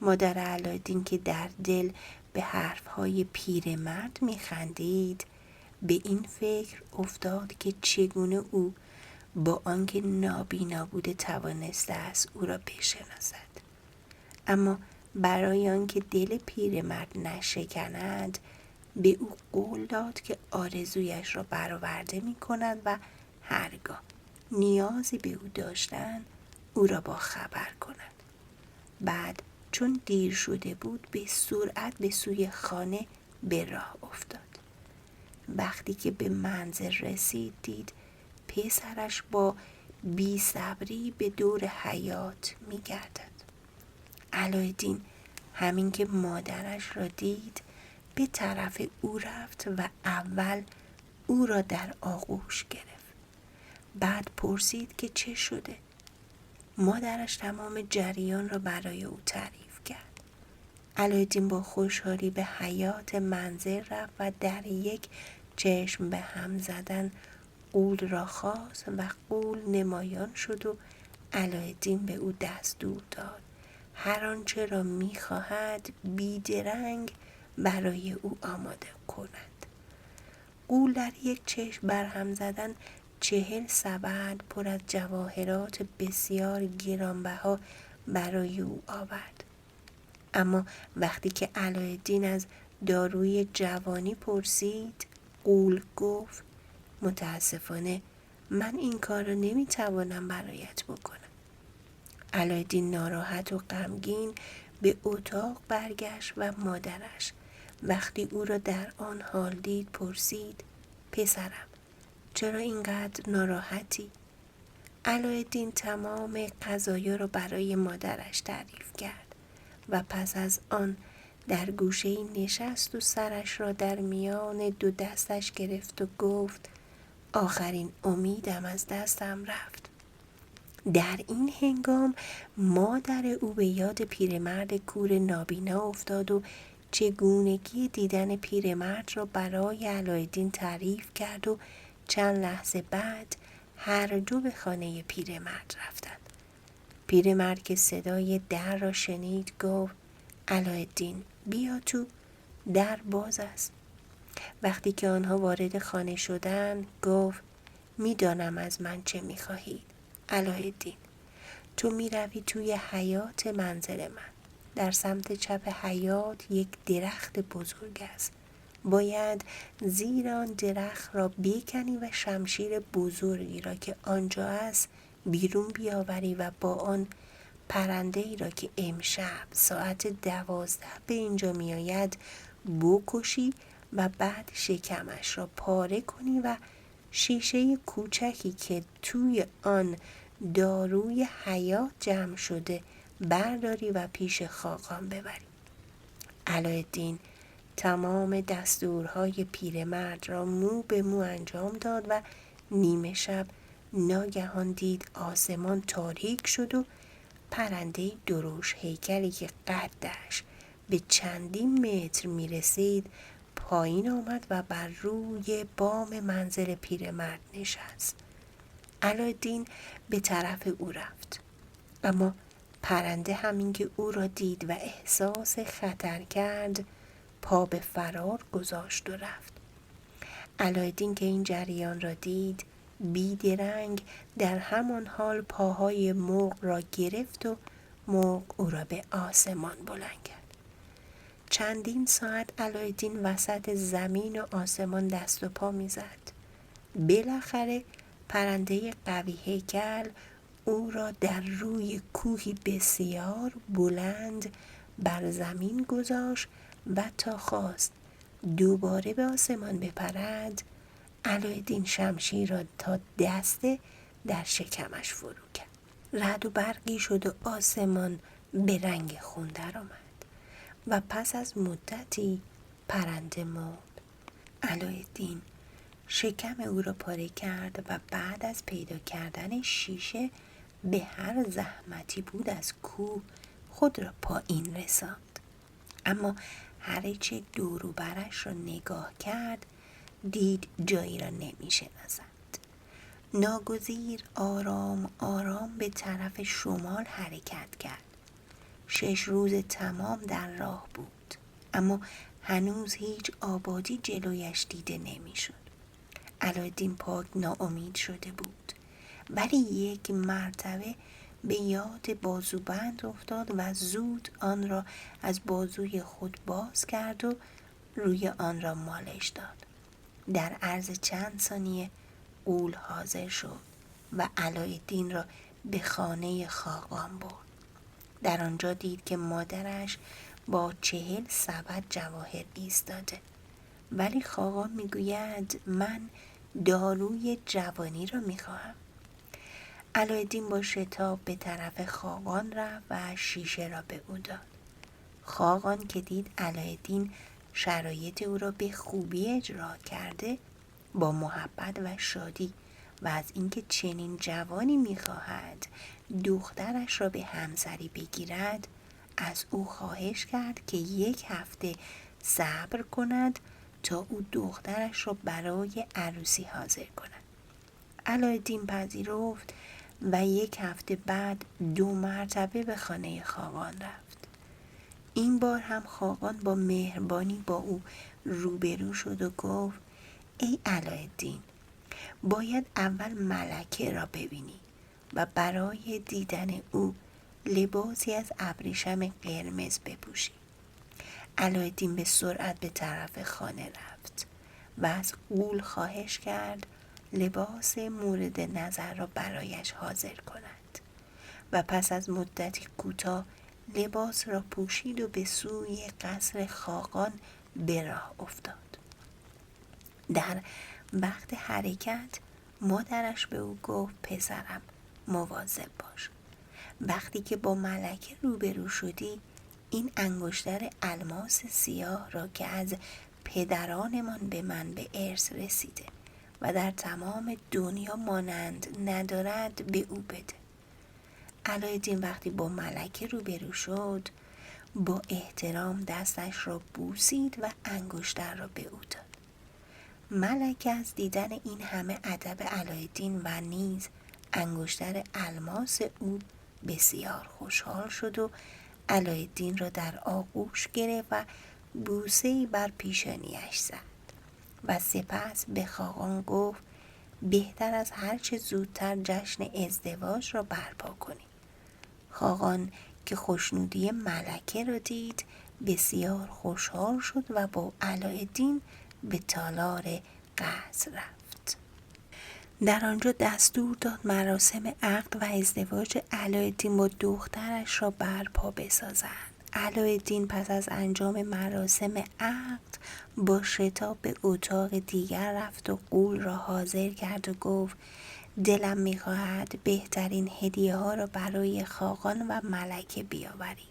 مادر علاءالدین که در دل به حرفهای پیرمرد میخندید، به این فکر افتاد که چگونه او با آنکه نابینا بوده توانسته است او را بشناسد. اما برای آنکه دل پیرمرد نشکند، به او قول داد که آرزویش را برآورده می کند و هرگاه نیازی به او داشتن او را با خبر کند. بعد چون دیر شده بود به سرعت به سوی خانه به راه افتاد. وقتی که به منزل رسید دید پسرش با بی‌صبری به دور حیاط می گردد. علاءالدین همین که مادرش را دید به طرف او رفت و اول او را در آغوش گرفت. بعد پرسید که چه شده؟ مادرش تمام جریان را برای او تعریف کرد. علاءالدین با خوشحالی به حیاط منزل رفت و در یک چشم به هم زدن غول را خواست و غول نمایان شد و علاءالدین به او دستور داد هر آنچه را می‌خواهد بیدرنگ برای او آماده کند. غول در یک چشم برهم زدن 40 سبد پر از جواهرات بسیار گرانبها برای او آورد. اما وقتی که علاءالدین از داروی جوانی پرسید، غول گفت متاسفانه من این کار را نمیتوانم برایت بکنم. علاءالدین ناراحت و غمگین به اتاق برگشت و مادرش وقتی او را در آن حال دید پرسید پسرم چرا اینقدر ناراحتی؟ علاءالدین تمام قضایا را برای مادرش تعریف کرد و پس از آن در گوشه‌ای نشست و سرش را در میان دو دستش گرفت و گفت آخرین امیدم از دستم رفت. در این هنگام مادر او به یاد پیرمرد کور نابینا افتاد و چگونگی دیدن پیرمرد را برای علاءالدین تعریف کرد و چند لحظه بعد هر دو به خانه پیرمرد رفتند. پیرمرد که صدای در را شنید گفت علاءالدین بیا تو، در باز است. وقتی که آنها وارد خانه شدند گفت میدانم از من چه میخواهید علاءالدین. تو میروی توی حیاط منزل من. در سمت چپ حیاط یک درخت بزرگ است. باید زیر آن درخت را بکنی و شمشیر بزرگی را که آنجا است بیرون بیاوری و با آن پرنده ای را که امشب ساعت 12 به اینجا می آید بکشی و بعد شکمش را پاره کنی و شیشه کوچکی که توی آن داروی حیات جمع شده برداری و پیش خاقان ببری. علاءالدین تمام دستورهای پیرمرد را مو به مو انجام داد و نیمه شب ناگهان دید آسمان تاریک شد و پرنده درشت هیکلی که قدش به چندین متر می رسید پایین آمد و بر روی بام منزل پیرمرد نشست. علاءالدین به طرف او رفت، اما پرنده همین که او را دید و احساس خطر کرد پا به فرار گذاشت و رفت. علاءالدین که این جریان را دید بیدرنگ در همان حال پاهای مرغ را گرفت و مرغ او را به آسمان بلند کرد. چندین ساعت علاءالدین وسط زمین و آسمان دست و پا می‌زد. بالاخره پرنده قوی هیکل او را در روی کوهی بسیار بلند بر زمین گذاشت و تا خواست دوباره به آسمان بپرد علاءالدین شمشیر را تا دسته در شکمش فرو کرد. رعد و برقی شد و آسمان به رنگ خون در آمد و پس از مدتی پرنده مرد. علاءالدین شکم او را پاره کرد و بعد از پیدا کردن شیشه به هر زحمتی بود از کوه خود را پایین رساند. اما هرچه دور و برش را نگاه کرد دید جایی را نمی شناسد. ناگزیر آرام آرام به طرف شمال حرکت کرد. 6 روز تمام در راه بود، اما هنوز هیچ آبادی جلویش دیده نمی شد. علایالدین پاک ناامید شده بود، ولی یک مرتبه به یاد بازوبند افتاد و زود آن را از بازوی خود باز کرد و روی آن را مالش داد. در عرض چند ثانیه غول حاضر شد و علایالدین را به خانه خاقان برد. در آنجا دید که مادرش با 40 سبد جواهر ایستاده، ولی خاقان میگوید من داروی جوانی را میخواهم. علایالدین با شتاب به طرف خاقان رفت و شیشه را به او داد. خاقان که دید علایالدین شرایط او را به خوبی اجرا کرده، با محبت و شادی و از اینکه چنین جوانی می‌خواهد دخترش را به همسری بگیرد، از او خواهش کرد که 1 هفته صبر کند تا او دخترش را برای عروسی حاضر کند. علایالدین پذیرفت و 1 هفته بعد 2 مرتبه به خانه خاقان رفت. این بار هم خاقان با مهربانی با او روبرو شد و گفت ای علایالدین، باید اول ملکه را ببینی و برای دیدن او لباسی از ابریشم قرمز بپوشی. علایالدین به سرعت به طرف خانه رفت و از غول خواهش کرد لباس مورد نظر را برایش حاضر کند و پس از مدتی کوتاه لباس را پوشید و به سوی قصر خاقان به راه افتاد. در وقت حرکت مادرش به او گفت پسرم مواظب باش. وقتی که با ملکه روبرو شدی این انگشتر الماس سیاه را که از پدرانمان به من به ارث رسیده و در تمام دنیا مانند ندارد به او بده. علایالدین وقتی با ملکه روبرو شد با احترام دستش را بوسید و انگشتر را به او داد. ملکه از دیدن این همه ادب علایالدین و نیز انگشتر الماس او بسیار خوشحال شد و علایالدین را در آغوش گرفت و بوسه‌ای بر پیشانیش زد و سپس به خاقان گفت بهتر از هرچه زودتر جشن ازدواج را برپا کنی. خاقان که خوشنودی ملکه را دید بسیار خوشحال شد و با علایالدین به تالار قصر رفت. در آنجا دستور داد مراسم عقد و ازدواج علایالدین با دخترش را برپا بسازند. علایالدین پس از انجام مراسم عقد با شتاب به اتاق دیگر رفت و غول را حاضر کرد و گفت دلم می‌خواهد بهترین هدیه ها را برای خاقان و ملکه بیاوری.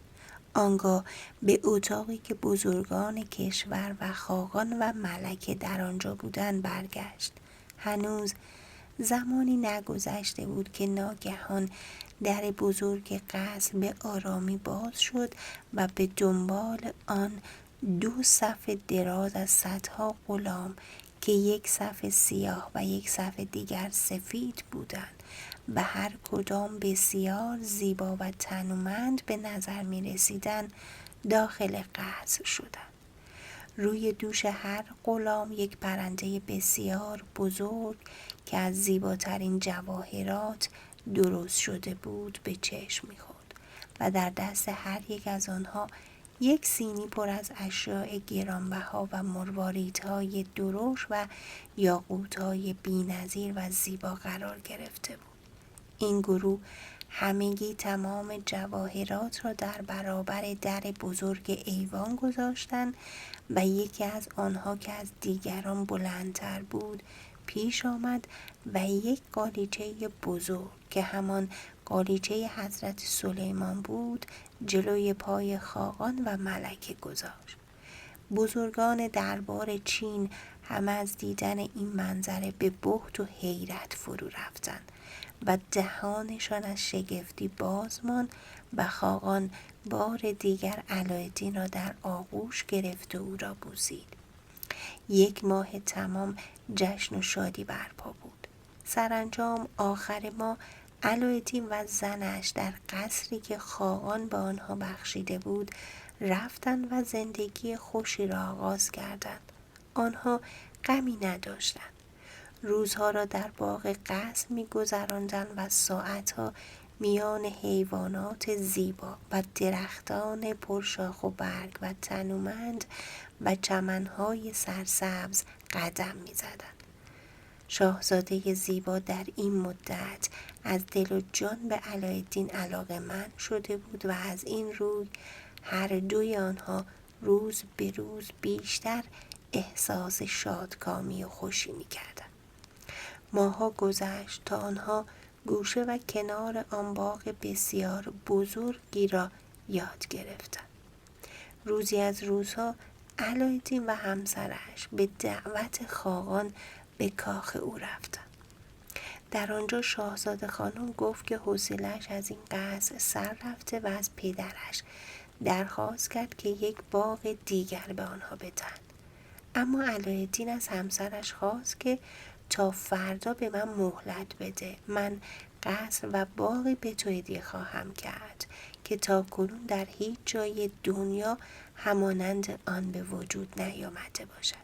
آنگاه به اتاقی که بزرگان کشور و خاقان و ملکه در آنجا بودند برگشت. هنوز زمانی نگذشته بود که ناگهان در بزرگ قصر به آرامی باز شد و به دنبال آن 2 صف دراز از صدها غلام که 1 صف سیاه و 1 صف دیگر سفید بودند و هر کدام بسیار زیبا و تنومند به نظر می رسیدند داخل قصر شدند. روی دوش هر غلام 1 پرنده بسیار بزرگ که از زیباترین جواهرات درست شده بود به چشم می‌خورد و در دست هر یک از آنها 1 سینی پر از اشیاء گرانبها و مرواریدهای درشت و یاقوتهای بی‌نظیر و زیبا قرار گرفته بود. این گروه همگی تمام جواهرات را در برابر در بزرگ ایوان گذاشتند و یکی از آنها که از دیگران بلندتر بود پیش آمد و 1 قالیچه بزرگ که همان قالیچه حضرت سلیمان بود جلوی پای خاقان و ملکه گذاشت. بزرگان دربار چین هم از دیدن این منظره به بهت و حیرت فرو رفتند و دهانشان از شگفتی باز ماند و خاقان بار دیگر علایالدین را در آغوش گرفت و او را بوسید. 1 ماه تمام جشن و شادی برپا بود. سرانجام آخر ماه علایالدین و زنش در قصری که خاقان به آنها بخشیده بود رفتند و زندگی خوشی را آغاز کردند. آنها غمی نداشتند. روزها را در باغ قصر می‌گذراندند و ساعتها میان حیوانات زیبا و درختان پرشاخ و برگ و تنومند و چمن‌های سرسبز قدم می‌زدند. شاهزاده زیبا در این مدت از دل و جان به علایالدین علاقه‌مند شده بود و از این روی هر دوی آنها روز به روز بیشتر احساس شادکامی و خوشی می‌کردند. ماه‌ها گذشت تا آنها گوشه و کنار آن باغ بسیار بزرگی را یاد گرفتند. روزی از روزها علایالدین و همسرش به دعوت خاقان به کاخ او رفتند. در آنجا شاهزاده خانم گفت که حوصله‌اش از این قصر سر رفته و از پدرش درخواست کرد که 1 باغ دیگر به آنها بدهند. اما علایالدین از همسرش خواست که تا فردا به من مهلت بده. من قصر و باغی به تو هدیه خواهم کرد که تاکنون در هیچ جای دنیا همانند آن به وجود نیامده باشد.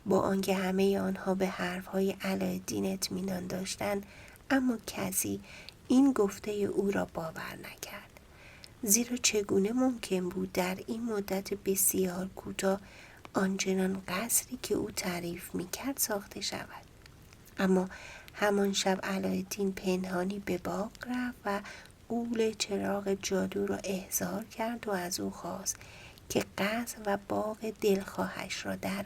با آنکه همه آنها به حرفهای علایالدین اطمینان داشتند، اما کسی این گفته او را باور نکرد. زیرا چگونه ممکن بود در این مدت بسیار کوتاه آنچنان قصری که او تعریف می‌کرد ساخته شود؟ اما همان شب علایالدین پنهانی به باغ رفت و غول چراغ جادو را احضار کرد و از او خواست که قصر و باغ دلخواهش را در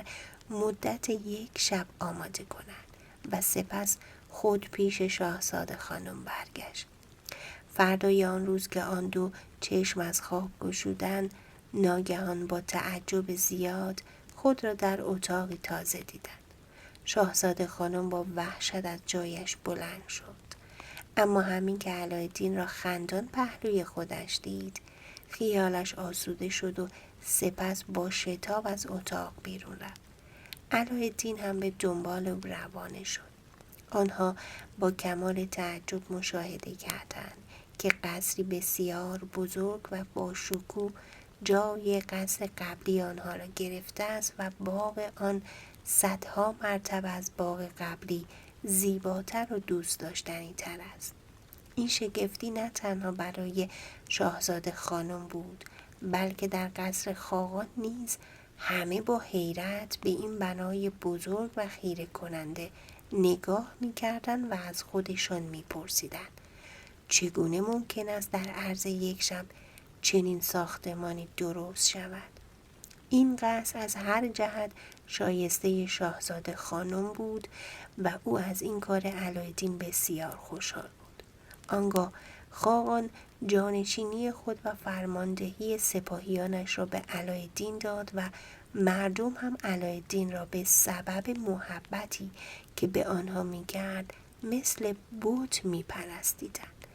مدت 1 شب آماده کند و سپس خود پیش شاهزاده خانم برگشت. فردای آن روز که آن دو چشم از خواب گشودند، ناگهان با تعجب زیاد خود را در اتاقی تازه دیدند. شاهزاده خانم با وحشت از جایش بلند شد. اما همین که علایالدین را خندان پهلوی خودش دید، خیالش آسوده شد و سپس با شتاب از اتاق بیرون رفت. علایالدین هم به دنبال او روانه شد. آنها با کمال تعجب مشاهده کردند که قصری بسیار بزرگ و با شکوه جای قصر قبلی آنها را گرفته است و باغ آن صدها مرتبه از باغ قبلی زیباتر و دوست داشتنی تر است. این شگفتی نه تنها برای شاهزاده خانم بود، بلکه در قصر خاقان نیز همه با حیرت به این بنای بزرگ و خیره کننده نگاه می‌کردند و از خودشان می‌پرسیدند چگونه ممکن است در عرض 1 شب چنین ساختمانی درست شود؟ این قصر از هر جهت شایسته شاهزاده خانم بود و او از این کار علایالدین بسیار خوشحال بود. آنگاه خاقان جانشینی خود و فرماندهی سپاهیانش را به علایالدین داد و مردم هم علایالدین را به سبب محبتی که به آنها می‌کرد مثل بت می‌پرستیدند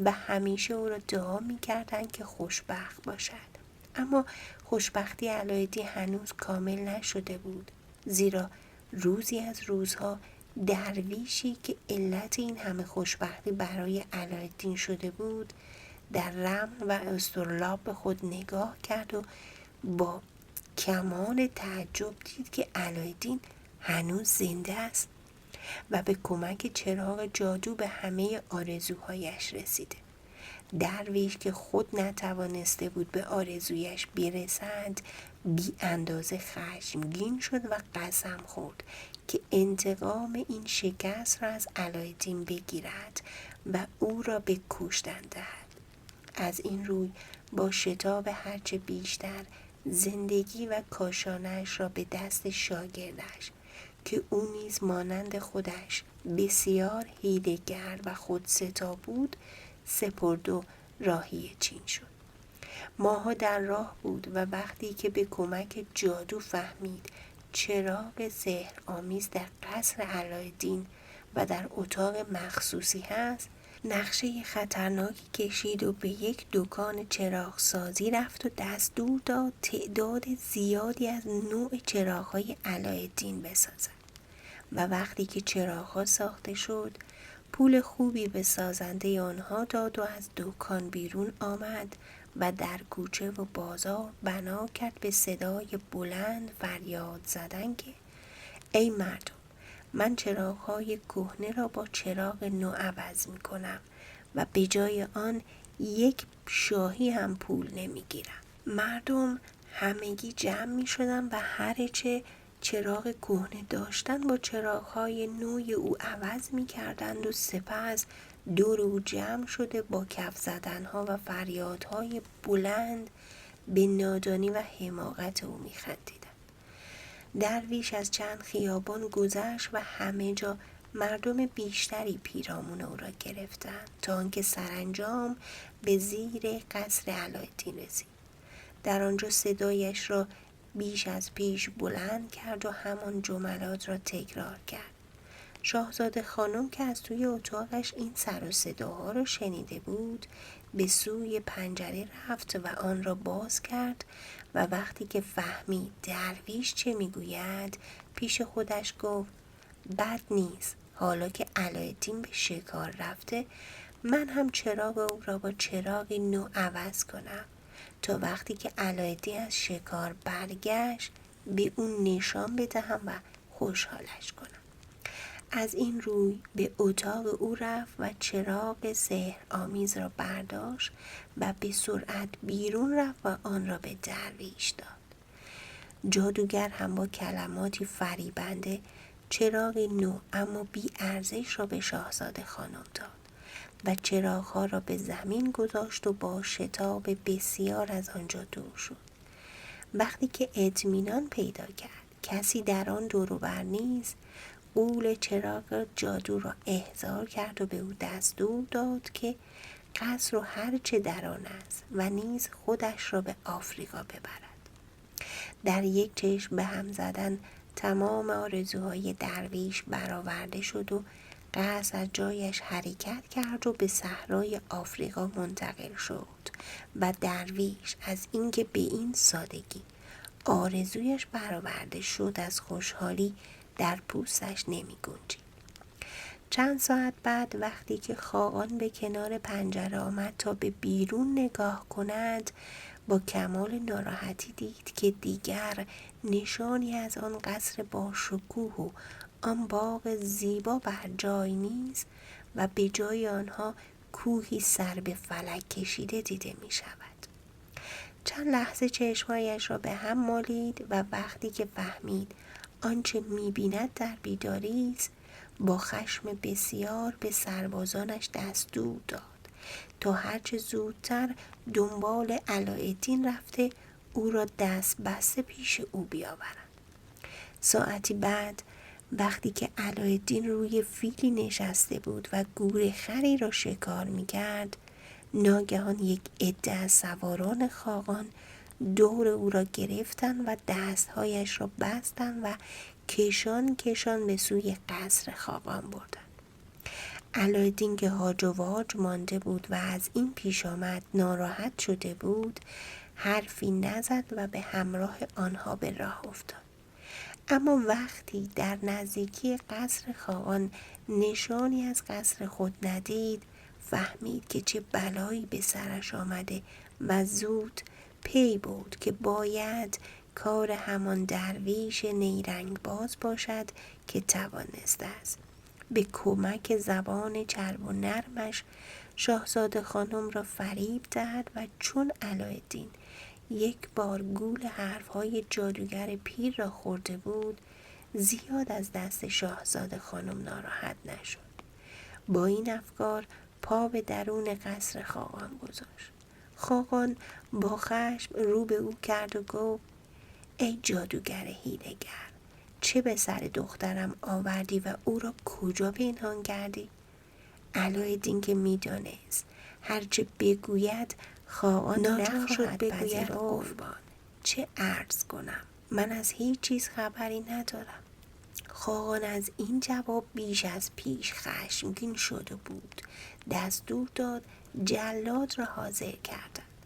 و همیشه او را دعا می‌کردند که خوشبخت باشد. اما خوشبختی علایالدین هنوز کامل نشده بود، زیرا روزی از روزها درویشی که علت این همه خوشبختی برای علایالدین شده بود در رمل و اسطرلاب به خود نگاه کرد و با کمال تعجب دید که علایالدین هنوز زنده است و به کمک چراغ جادو به همه آرزوهایش رسیده. درویش که خود نتوانسته بود به آرزویش برسد بی اندازه خشمگین شد و قسم خورد که انتقام این شکست را از علایالدین بگیرد و او را به کشتن دهد. از این روی با شتاب هرچه بیشتر زندگی و کاشانه‌اش را به دست شاگردش که او نیز مانند خودش بسیار حیله‌گر و خودستا بود سپرد و راهی چین شد. ماه‌ها در راه بود و وقتی که به کمک جادو فهمید چراغ سحرآمیز در قصر علایالدین و در اتاق مخصوصی هست، نقشه خطرناکی کشید و به یک دکان چراغ سازی رفت و دستور داد تعداد زیادی از نوع چراغ‌های علایالدین بسازد و وقتی که چراغ‌ها ساخته شد پول خوبی به سازنده آنها داد و از دکان بیرون آمد و در کوچه و بازار بنا کرد به صدای بلند فریاد زدن که ای مردم، من چراغ‌های کهنه را با چراغ نو عوض می‌کنم و به جای آن یک شاهی هم پول نمی‌گیرم. مردم همگی جمع می‌شدند و هرچه چراغ کهنه داشتند با چراغ‌های نوی او عوض می‌کردند و سپس دور او جمع شده با کف زدن‌ها و فریادهای بلند به نادانی و حماقت او می‌خندیدند. درویش از چند خیابان گذشت و همه جا مردم بیشتری پیرامون او را گرفتند تا آنکه سرانجام به زیر قصر علایالدین رسید. در آنجا صدایش را بیش از پیش بلند کرد و همان جملات را تکرار کرد. شاهزاده خانم که از توی اتاقش این سر و صداها را شنیده بود به سوی پنجره رفت و آن را باز کرد و وقتی که فهمید درویش چه میگوید پیش خودش گفت بد نیست، حالا که علایالدین به شکار رفته من هم چراغ او را با چراغی نو عوض کنم تا وقتی که علایالدین از شکار برگشت به اون نشان بدهم و خوشحالش کنم. از این روی به اتاق او رفت و چراغ سحر آمیز را برداشت و به سرعت بیرون رفت و آن را به درویش داد. جادوگر هم با کلماتی فریبنده چراغ نو اما بی ارزش را به شاهزاده خانم داد و چراغ‌ها را به زمین گذاشت و با شتاب بسیار از آنجا دور شد. وقتی که اطمینان پیدا کرد کسی در آن دور و بر نیست، غول چراغ جادو را احضار کرد و به او دستور داد که قصر و هر چه در آن است و نیز خودش را به آفریقا ببرد. در یک چشم به هم زدن تمام آرزوهای درویش برآورده شد و قصر از جایش حرکت کرد و به صحرای آفریقا منتقل شد و درویش از اینکه به این سادگی آرزویش برآورده شد از خوشحالی در پوستش نمی گنجید. چند ساعت بعد وقتی که خاقان به کنار پنجره آمد تا به بیرون نگاه کند با کمال ناراحتی دید که دیگر نشانی از آن قصر با شکوه و آن باغ زیبا بر جای نیست و به جای آنها کوهی سر به فلک کشیده دیده می شود. چند لحظه چشمایش را به هم مالید و وقتی که فهمید آنچه می بیند در بیداری است با خشم بسیار به سربازانش دستور داد تا هرچه زودتر دنبال علایالدین رفته او را دست بسته پیش او بیاورند. ساعتی بعد وقتی که علایالدین روی فیلی نشسته بود و گورخری را شکار می کرد ناگهان یک عده از سواران خاقان دور او را گرفتند و دستهایش را بستند و کشان به سوی قصر خاقان بردند. علایالدین که هاج و واج مانده بود و از این پیش آمد ناراحت شده بود حرفی نزد و به همراه آنها به راه افتاد. اما وقتی در نزدیکی قصر خاقان نشانی از قصر خود ندید فهمید که چه بلایی به سرش آمده و زود پی برد که باید کار همان درویش نیرنگ باز باشد که توانسته است به کمک زبان چرب و نرمش شاهزاده خانم را فریب دهد و چون علایالدین یک بار گول حرفهای جادوگر پیر را خورده بود زیاد از دست شاهزاده خانم ناراحت نشد. با این افکار پا به درون قصر خاقان گذاشت. خاقان با خشم رو به او کرد و گفت ای جادوگر حیله‌گر، چه به سر دخترم آوردی و او را کجا پنهان کردی؟ علایالدین که می‌دانست هرچه بگوید خاقان نخواهد بگوید قربان چه عرض کنم، من از هیچ چیز خبری ندارم. خاقان از این جواب بیش از پیش خشمگین شده بود. دستور داد جلاد را حاضر کردند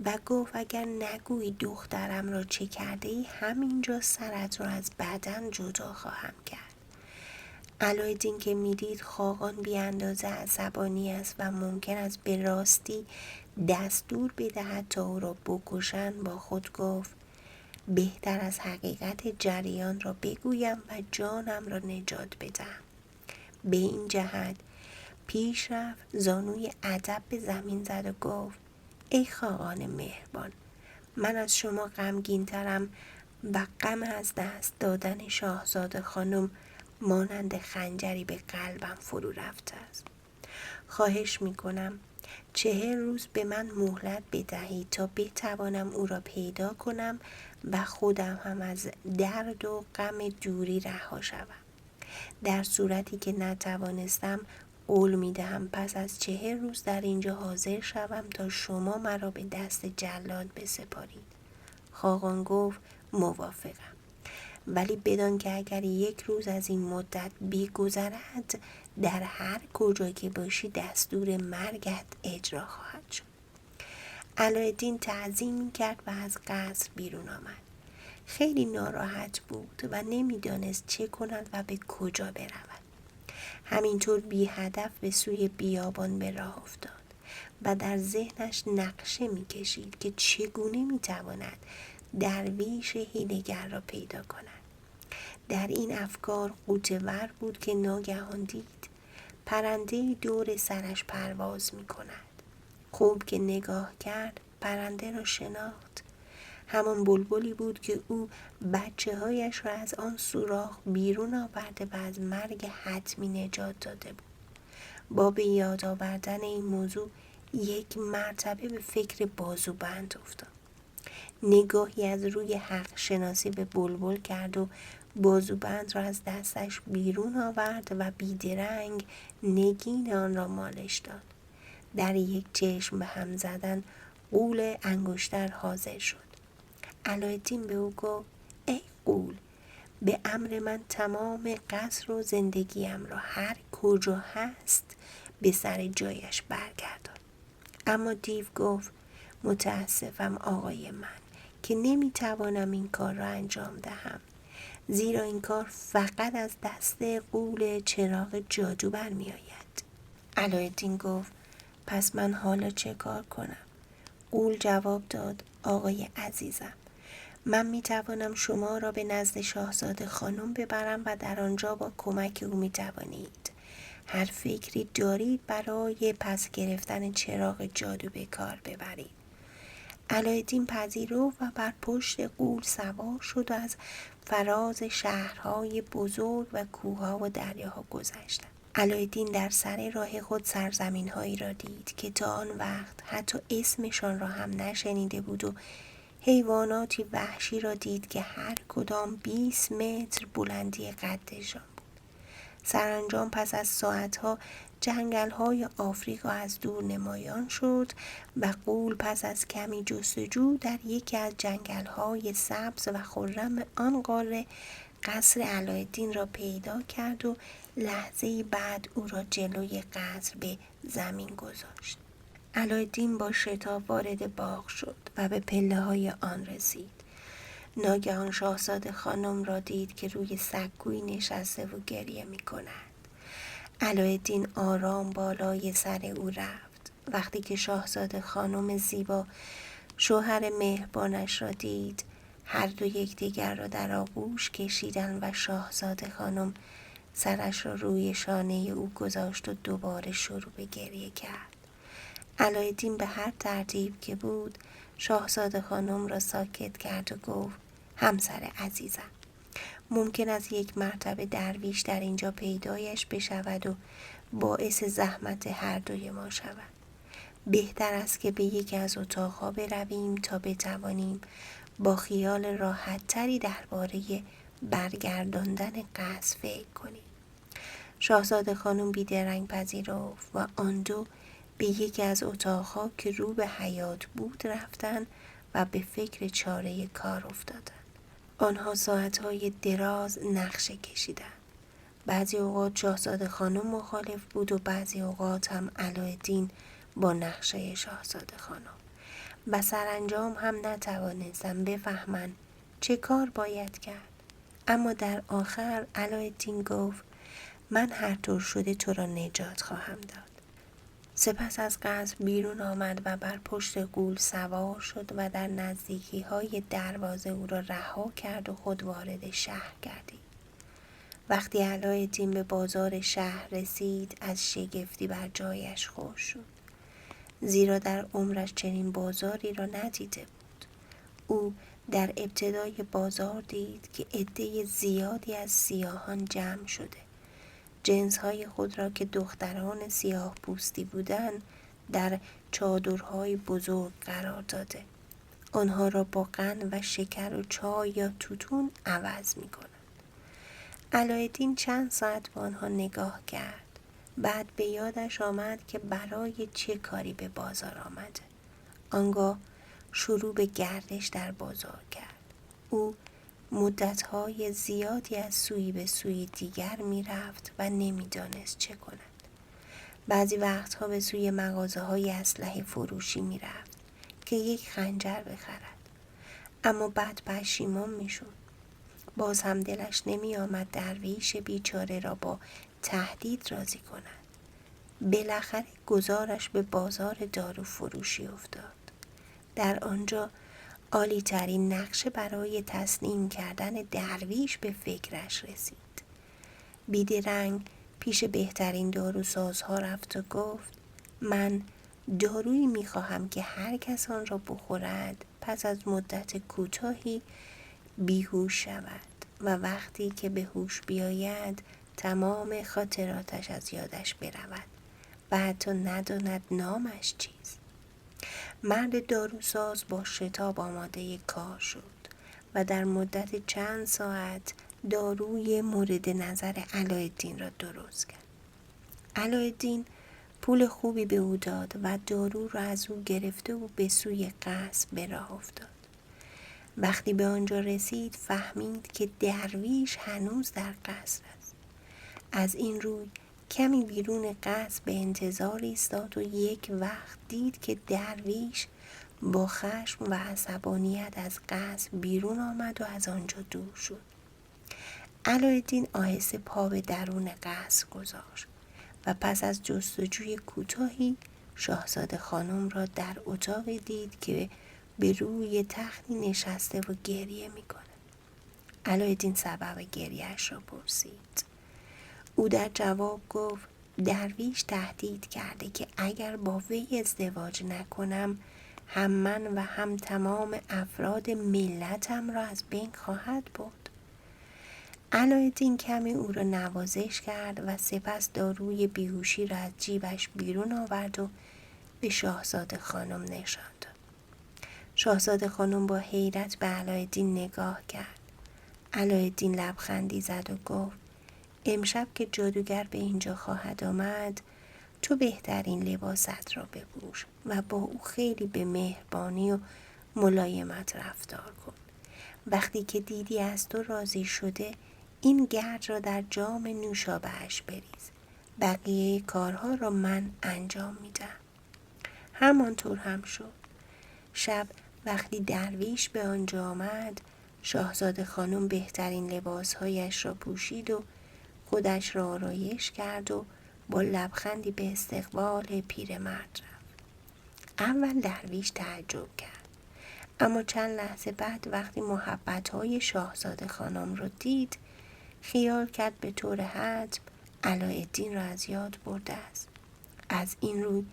و گفت اگر نگویی دخترم را چه کرده ای همینجا سرت را از بدن جدا خواهم کرد. علایالدین که میدید خاقان بی اندازه عصبانی است و ممکن است به راستی دستور بدهد تا او را بکشند با خود گفت بهتر از حقیقت جریان را بگویم و جانم را نجات بدهم. به این جهت پیش رفت، زانوی ادب به زمین زد و گفت ای خاقان مهربان، من از شما غمگین‌ترم و غم از دست دادن شاهزاده خانم مانند خنجری به قلبم فرو رفته است. خواهش میکنم 40 روز به من مهلت بدهید تا بتوانم او را پیدا کنم و خودم هم از درد و غم دوری رها شوم. در صورتی که نتوانستم قول میدهم پس از 40 روز در اینجا حاضر شوم تا شما مرا به دست جلاد بسپارید. خاقان گفت موافقم، ولی بدان که اگر 1 روز از این مدت بگذرد در هر کجا که باشی دستور مرگت اجرا خواهد شد. علایالدین تعظیم کرد و از قصر بیرون آمد. خیلی ناراحت بود و نمیدانست چه کند و به کجا برود. همینطور بی هدف به سوی بیابان به راه افتاد و در ذهنش نقشه می‌کشید که چگونه می‌تواند درویش حیله‌گر را پیدا کند. در این افکار غوطه‌ور بود که ناگهان دید پرنده‌ای دور سرش پرواز می‌کند. خوب که نگاه کرد پرنده را شناخت. همان بلبلی بود که او بچه‌هایش را از آن سوراخ بیرون آورده و از مرگ حتمی نجات داده بود. با به یاد آوردن این موضوع 1 مرتبه به فکر بازوبند افتاد. نگاهی از روی حق شناسی به بلبل کرد و بازوبند را از دستش بیرون آورد و بیدرنگ نگین آن را مالش داد. در 1 چشم به هم زدن غول انگشتر حاضر شد. علایالدین به او گفت ای غول، به امر من تمام قصر و زندگیم را هر کجا هست به سر جایش برگردان. اما دیو گفت متاسفم آقای من که نمیتوانم این کار را انجام دهم، زیرا این کار فقط از دست غول چراغ جادو برمی آید. علایالدین گفت پس من حالا چه کار کنم؟ غول جواب داد آقای عزیزم، من میتوانم شما را به نزد شاهزاده خانم ببرم و در آنجا با کمک او میتوانید هر فکری دارید برای پس گرفتن چراغ جادو به کار ببرید. علایالدین پذیرفت و بر پشت غول سوار شد و از فراز شهرهای بزرگ و کوهها و دریاها گذشت. علایالدین در سر راه خود سرزمین‌هایی را دید که تا آن وقت حتی اسمشان را هم نشنیده بود و حیواناتی وحشی را دید که هر کدام 20 متر بلندی قدشان بود. سرانجام پس از ساعتها جنگل‌های آفریقا از دور نمایان شد و غول پس از کمی جستجو در یکی از جنگل‌های سبز و خرم آن قاره قصر علایالدین را پیدا کرد و لحظه‌ای بعد او را جلوی قصر به زمین گذاشت. علایالدین با شتاب وارد باغ شد و به پله‌های آن رسید. ناگهان شاهزاده خانم را دید که روی سکویی نشسته و گریه می‌کند. علایالدین آرام بالای سر او رفت. وقتی که شاهزاده خانم زیبا شوهر مهربانش را دید، هر دو یکدیگر را در آغوش کشیدند و شاهزاده خانم سرش را روی شانه او گذاشت و دوباره شروع به گریه کرد. علایالدین به هر ترتیب که بود شاهزاده خانم را ساکت کرد و گفت همسر عزیزم، ممکن است 1 مرتبه درویش در اینجا پیدایش بشود و باعث زحمت هر دوی ما شود. بهتر است که به یکی از اتاقها برویم تا بتوانیم با خیال راحت تری درباره برگرداندن قصر فکر کنیم. شاهزاده خانم بیدرنگ پذیرفت و آن دو به یکی از اتاقها که رو به حیاط بود رفتند و به فکر چاره کار افتادند. آنها ساعتهای دراز نقشه کشیدند. بعضی اوقات شاهزاده خانم مخالف بود و بعضی اوقات هم علاءالدین با نقشه شاهزاده خانم، و سرانجام هم نتوانستند بفهمند چه کار باید کرد. اما در آخر علاءالدین گفت من هر طور شده تو را نجات خواهم داد. سپس از قصر بیرون آمد و بر پشت غول سوار شد و در نزدیکی های دروازه او را رها کرد و خود وارد شهر گردید. وقتی علاءالدین به بازار شهر رسید از شگفتی بر جایش خشک شد، زیرا در عمرش چنین بازاری را ندیده بود. او در ابتدای بازار دید که عده زیادی از سیاهان جمع شده، جنس‌های خود را که دختران سیاه پوستی بودند در چادرهای بزرگ قرار داده. آنها را با قند و شکر و چای یا توتون عوض می‌کنند. علاءالدین چند ساعت به آنها نگاه کرد. بعد به یادش آمد که برای چه کاری به بازار آمده. آنگاه شروع به گردش در بازار کرد. او مدت‌های زیادی از سویی به سوی دیگر می‌رفت و نمی‌دانست چه کند. بعضی وقتها به سوی مغازه‌های اسلحه فروشی می‌رفت که یک خنجر بخرد، اما بعد پشیمان می‌شد. باز هم دلش نمی‌آمد درویش بیچاره را با تهدید راضی کند. بالاخره گذارش به بازار دارو فروشی افتاد. در آنجا عالی ترین نقشه برای تسلیم کردن درویش به فکرش رسید. بیدرنگ پیش بهترین داروسازها رفت و گفت من دارویی می‌خواهم که هر کس آن را بخورد پس از مدت کوتاهی بیهوش شود و وقتی که به هوش بیاید تمام خاطراتش از یادش برود و حتی نداند نامش چیست. مرد داروساز با شتاب آماده کار شد و در مدت چند ساعت داروی مورد نظر علاءالدین را درست کرد. علاءالدین پول خوبی به او داد و دارو را از او گرفته و به سوی قصر به راه افتاد. وقتی به آنجا رسید فهمید که درویش هنوز در قصر است. از این روی کمی بیرون قصر به انتظار ایستاد و یک وقت دید که درویش با خشم و عصبانیت از قصر بیرون آمد و از آنجا دور شد. علاءالدین آهسته پا به درون قصر گذاشت و پس از جستجوی کوتاهی شاهزاده خانم را در اتاقی دید که به روی تختی نشسته و گریه می‌کند. علاءالدین سبب گریه‌اش را پرسید. او در جواب گفت درویش تهدید کرده که اگر با وی ازدواج نکنم هم من و هم تمام افراد ملتم را از بین خواهد برد. علاءالدین کمی او را نوازش کرد و سپس داروی بیهوشی را از جیبش بیرون آورد و به شاهزاده خانم نشان داد. شاهزاده خانم با حیرت به علاءالدین نگاه کرد. علاءالدین لبخندی زد و گفت امشب که جادوگر به اینجا خواهد آمد تو بهترین لباست را بپوش و با او خیلی به مهربانی و ملایمت رفتار کن. وقتی که دیدی از تو راضی شده این گرد را در جام نوشابه‌اش بریز. بقیه کارها را من انجام میدم. همانطور هم شد. شب وقتی درویش به آنجا آمد شاهزاده خانم بهترین لباسهایش را پوشید و خودش را آرایش کرد و با لبخندی به استقبال پیرمرد رفت. اول درویش تعجب کرد، اما چند لحظه بعد وقتی محبت‌های شاهزاده خانم را دید خیال کرد به طور حتم علاءالدین را از یاد برده است. از این روی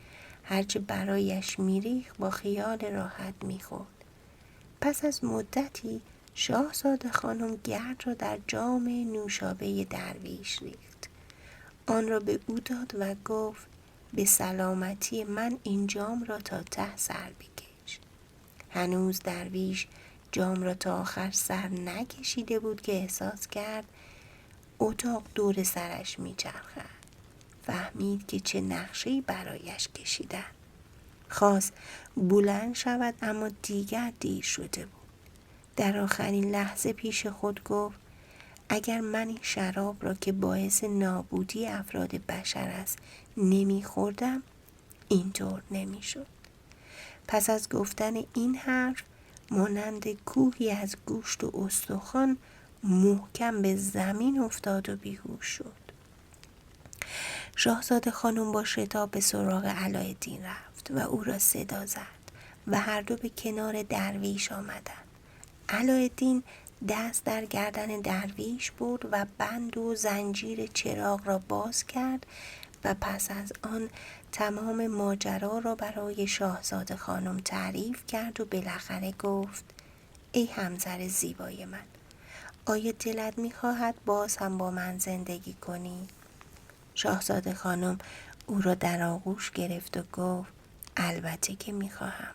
هرچه برایش میریخت با خیال راحت میخورد. پس از مدتی شاهزاده خانم گرد را در جام نوشابه درویش ریخت. آن را به او داد و گفت به سلامتی من این جام را تا ته سر بکش. هنوز درویش جام را تا آخر سر نکشیده بود که احساس کرد اتاق دور سرش میچرخد. فهمید که چه نقشه‌ای برایش کشیدن. خواست بلند شود اما دیگر دیر شده بود. در آخرین لحظه پیش خود گفت اگر من این شراب را که باعث نابودی افراد بشر است نمیخوردم اینطور نمیشد. پس از گفتن این حرف مانند کوهی از گوشت و استخوان محکم به زمین افتاد و بیهوش شد. شاهزاده خانم با شتاب به سراغ علایالدین رفت و او را صدا زد و هر دو به کنار درویش آمدند. علایالدین دست در گردن درویش برد و بند و زنجیر چراغ را باز کرد و پس از آن تمام ماجرا را برای شاهزاده خانم تعریف کرد و بالاخره گفت ای همسر زیبای من، آیا دلت می‌خواهد باز هم با من زندگی کنی؟ شاهزاده خانم او را در آغوش گرفت و گفت البته که می‌خواهم.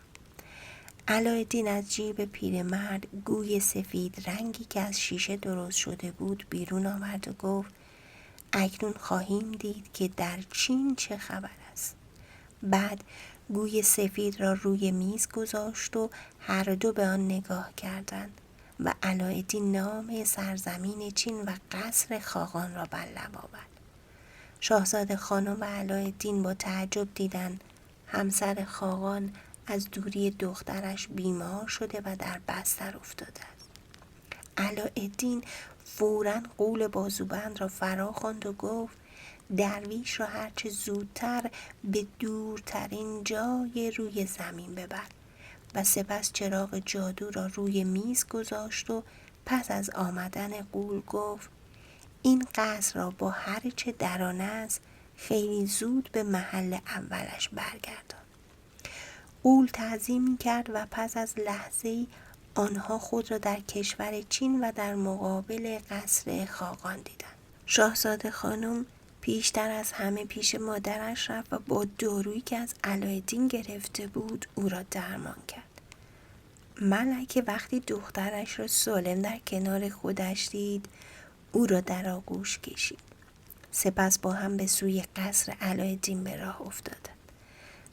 علایالدین از جیب پیرمرد گوی سفید رنگی که از شیشه درست شده بود بیرون آورد و گفت اکنون خواهیم دید که در چین چه خبر است. بعد گوی سفید را روی میز گذاشت و هر دو به آن نگاه کردند و علایالدین نام سرزمین چین و قصر خاقان را بر لب آورد. شاهزاده خانم و علایالدین با تعجب دیدند همسر خاقان از دوری دخترش بیمار شده و در بستر افتاده است. علایالدین فوراً غول بازوبند را فرا خواند و گفت درویش را هرچه زودتر به دورترین جای روی زمین ببر و سپس چراغ جادو را روی میز گذاشت و پس از آمدن غول گفت این قصر را با هر چه در آن است خیلی زود به محل اولش برگردان. غول تعظیم کرد و پس از لحظه‌ای آنها خود را در کشور چین و در مقابل قصر خاقان دیدند. شاهزاده خانم پیشتر از همه پیش مادرش رفت و با دارویی که از علایالدین گرفته بود او را درمان کرد. ملکه وقتی دخترش را سالم در کنار خودش دید او را در آغوش کشید. سپس با هم به سوی قصر علایالدین به راه افتادند.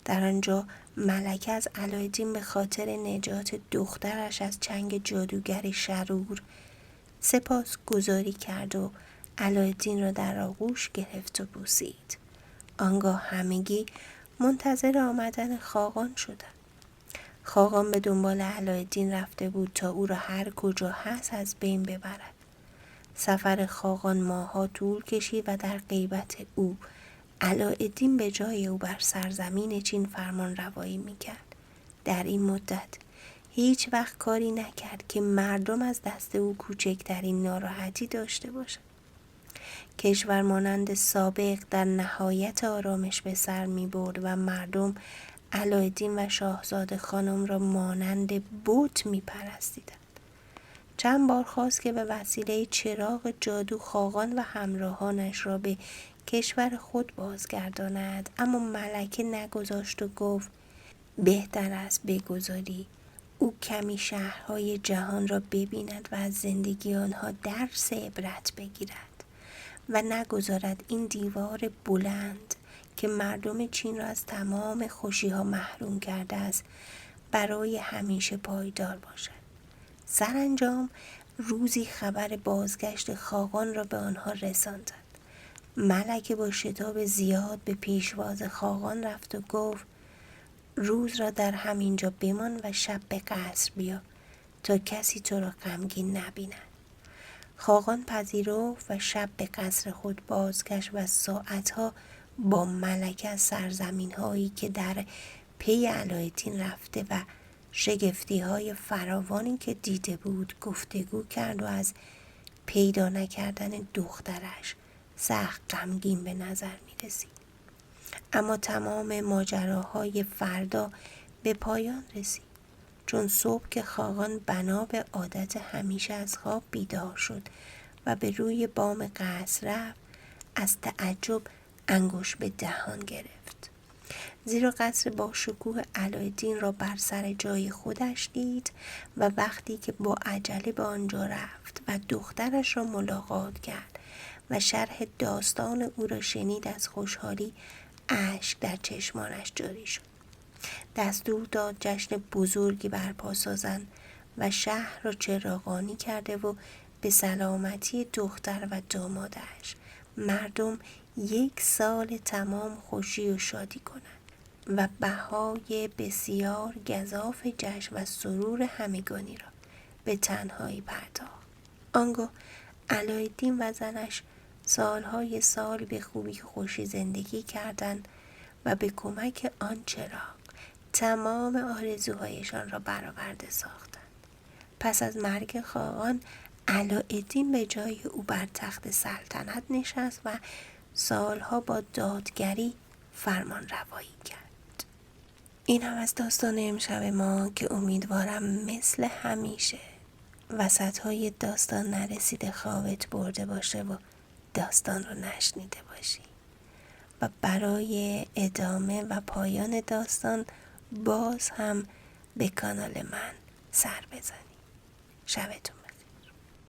در آنجا ملکه از علایالدین به خاطر نجات دخترش از چنگ جادوگر شرور سپاس گزاری کرد و علایالدین را در آغوش گرفت و بوسید. آنگاه همگی منتظر آمدن خاقان شدند. خاقان به دنبال علایالدین رفته بود تا او را هر کجا هست از بین ببرد. سفر خاقان ماه‌ها طول کشید و در غیبت او علایالدین به جای او بر سرزمین چین فرمان روایی میکرد. در این مدت هیچ وقت کاری نکرد که مردم از دست او کوچکترین ناراحتی داشته باشند. کشور مانند سابق در نهایت آرامش به سر می برد و مردم علایالدین و شاهزاده خانم را مانند بت می پرستیدند. چند بار خواست که به وسیله چراغ جادو خاقان و همراهانش را به کشور خود بازگرداند، اما ملکه نگذاشت و گفت بهتر است بگذاری او کمی شهرهای جهان را ببیند و از زندگی آنها درس عبرت بگیرد و نگذارد این دیوار بلند که مردم چین را از تمام خوشی‌ها محروم کرده است برای همیشه پایدار باشد. سرانجام روزی خبر بازگشت خاقان را به آنها رساندند. ملکه با شتاب زیاد به پیشواز خاقان رفت و گفت روز را در همینجا بمان و شب به قصر بیا تا کسی تو را غمگین نبیند. خاقان پذیرفت و شب به قصر خود بازگشت و ساعتها با ملکه از سرزمین‌هایی که در پی علایالدین رفته و شگفتی‌های فراوانی که دیده بود گفتگو کرد و از پیدا نکردن دخترش سخت غمگین به نظر می‌رسید. اما تمام ماجراهای فردا به پایان رسید، چون صبح که خاقان بنا به عادت همیشه از خواب بیدار شد و به روی بام قصر رفت، از تعجب انگشت به دهان گرفت، زیرا قصر با شکوه علایالدین را بر سر جای خودش دید و وقتی که با عجله به آنجا رفت و دخترش را ملاقات کرد و شرح داستان او را شنید، از خوشحالی اشک در چشمانش جاری شد. دستور داد جشن بزرگی برپا سازند و شهر را چراغانی کرده و به سلامتی دختر و دامادش مردم 1 سال تمام خوشی و شادی کنند و بهای بسیار گزاف جشن و سرور همگانی را به تنهایی پرداخت. آنگاه علایالدین و زنش سالهای سال به خوبی و خوشی زندگی کردند و به کمک آن چراغ تمام آرزوهایشان را برآورده ساختند. پس از مرگ خاقان، علاءالدین به جای او بر تخت سلطنت نشست و سالها با دادگری فرمان روایی کرد. این هم از داستان امشب ما که امیدوارم مثل همیشه وسط‌های داستان نرسیده خوابت برده باشه و داستان رو نشنیده باشی و برای ادامه و پایان داستان باز هم به کانال من سر بزنی. شبتون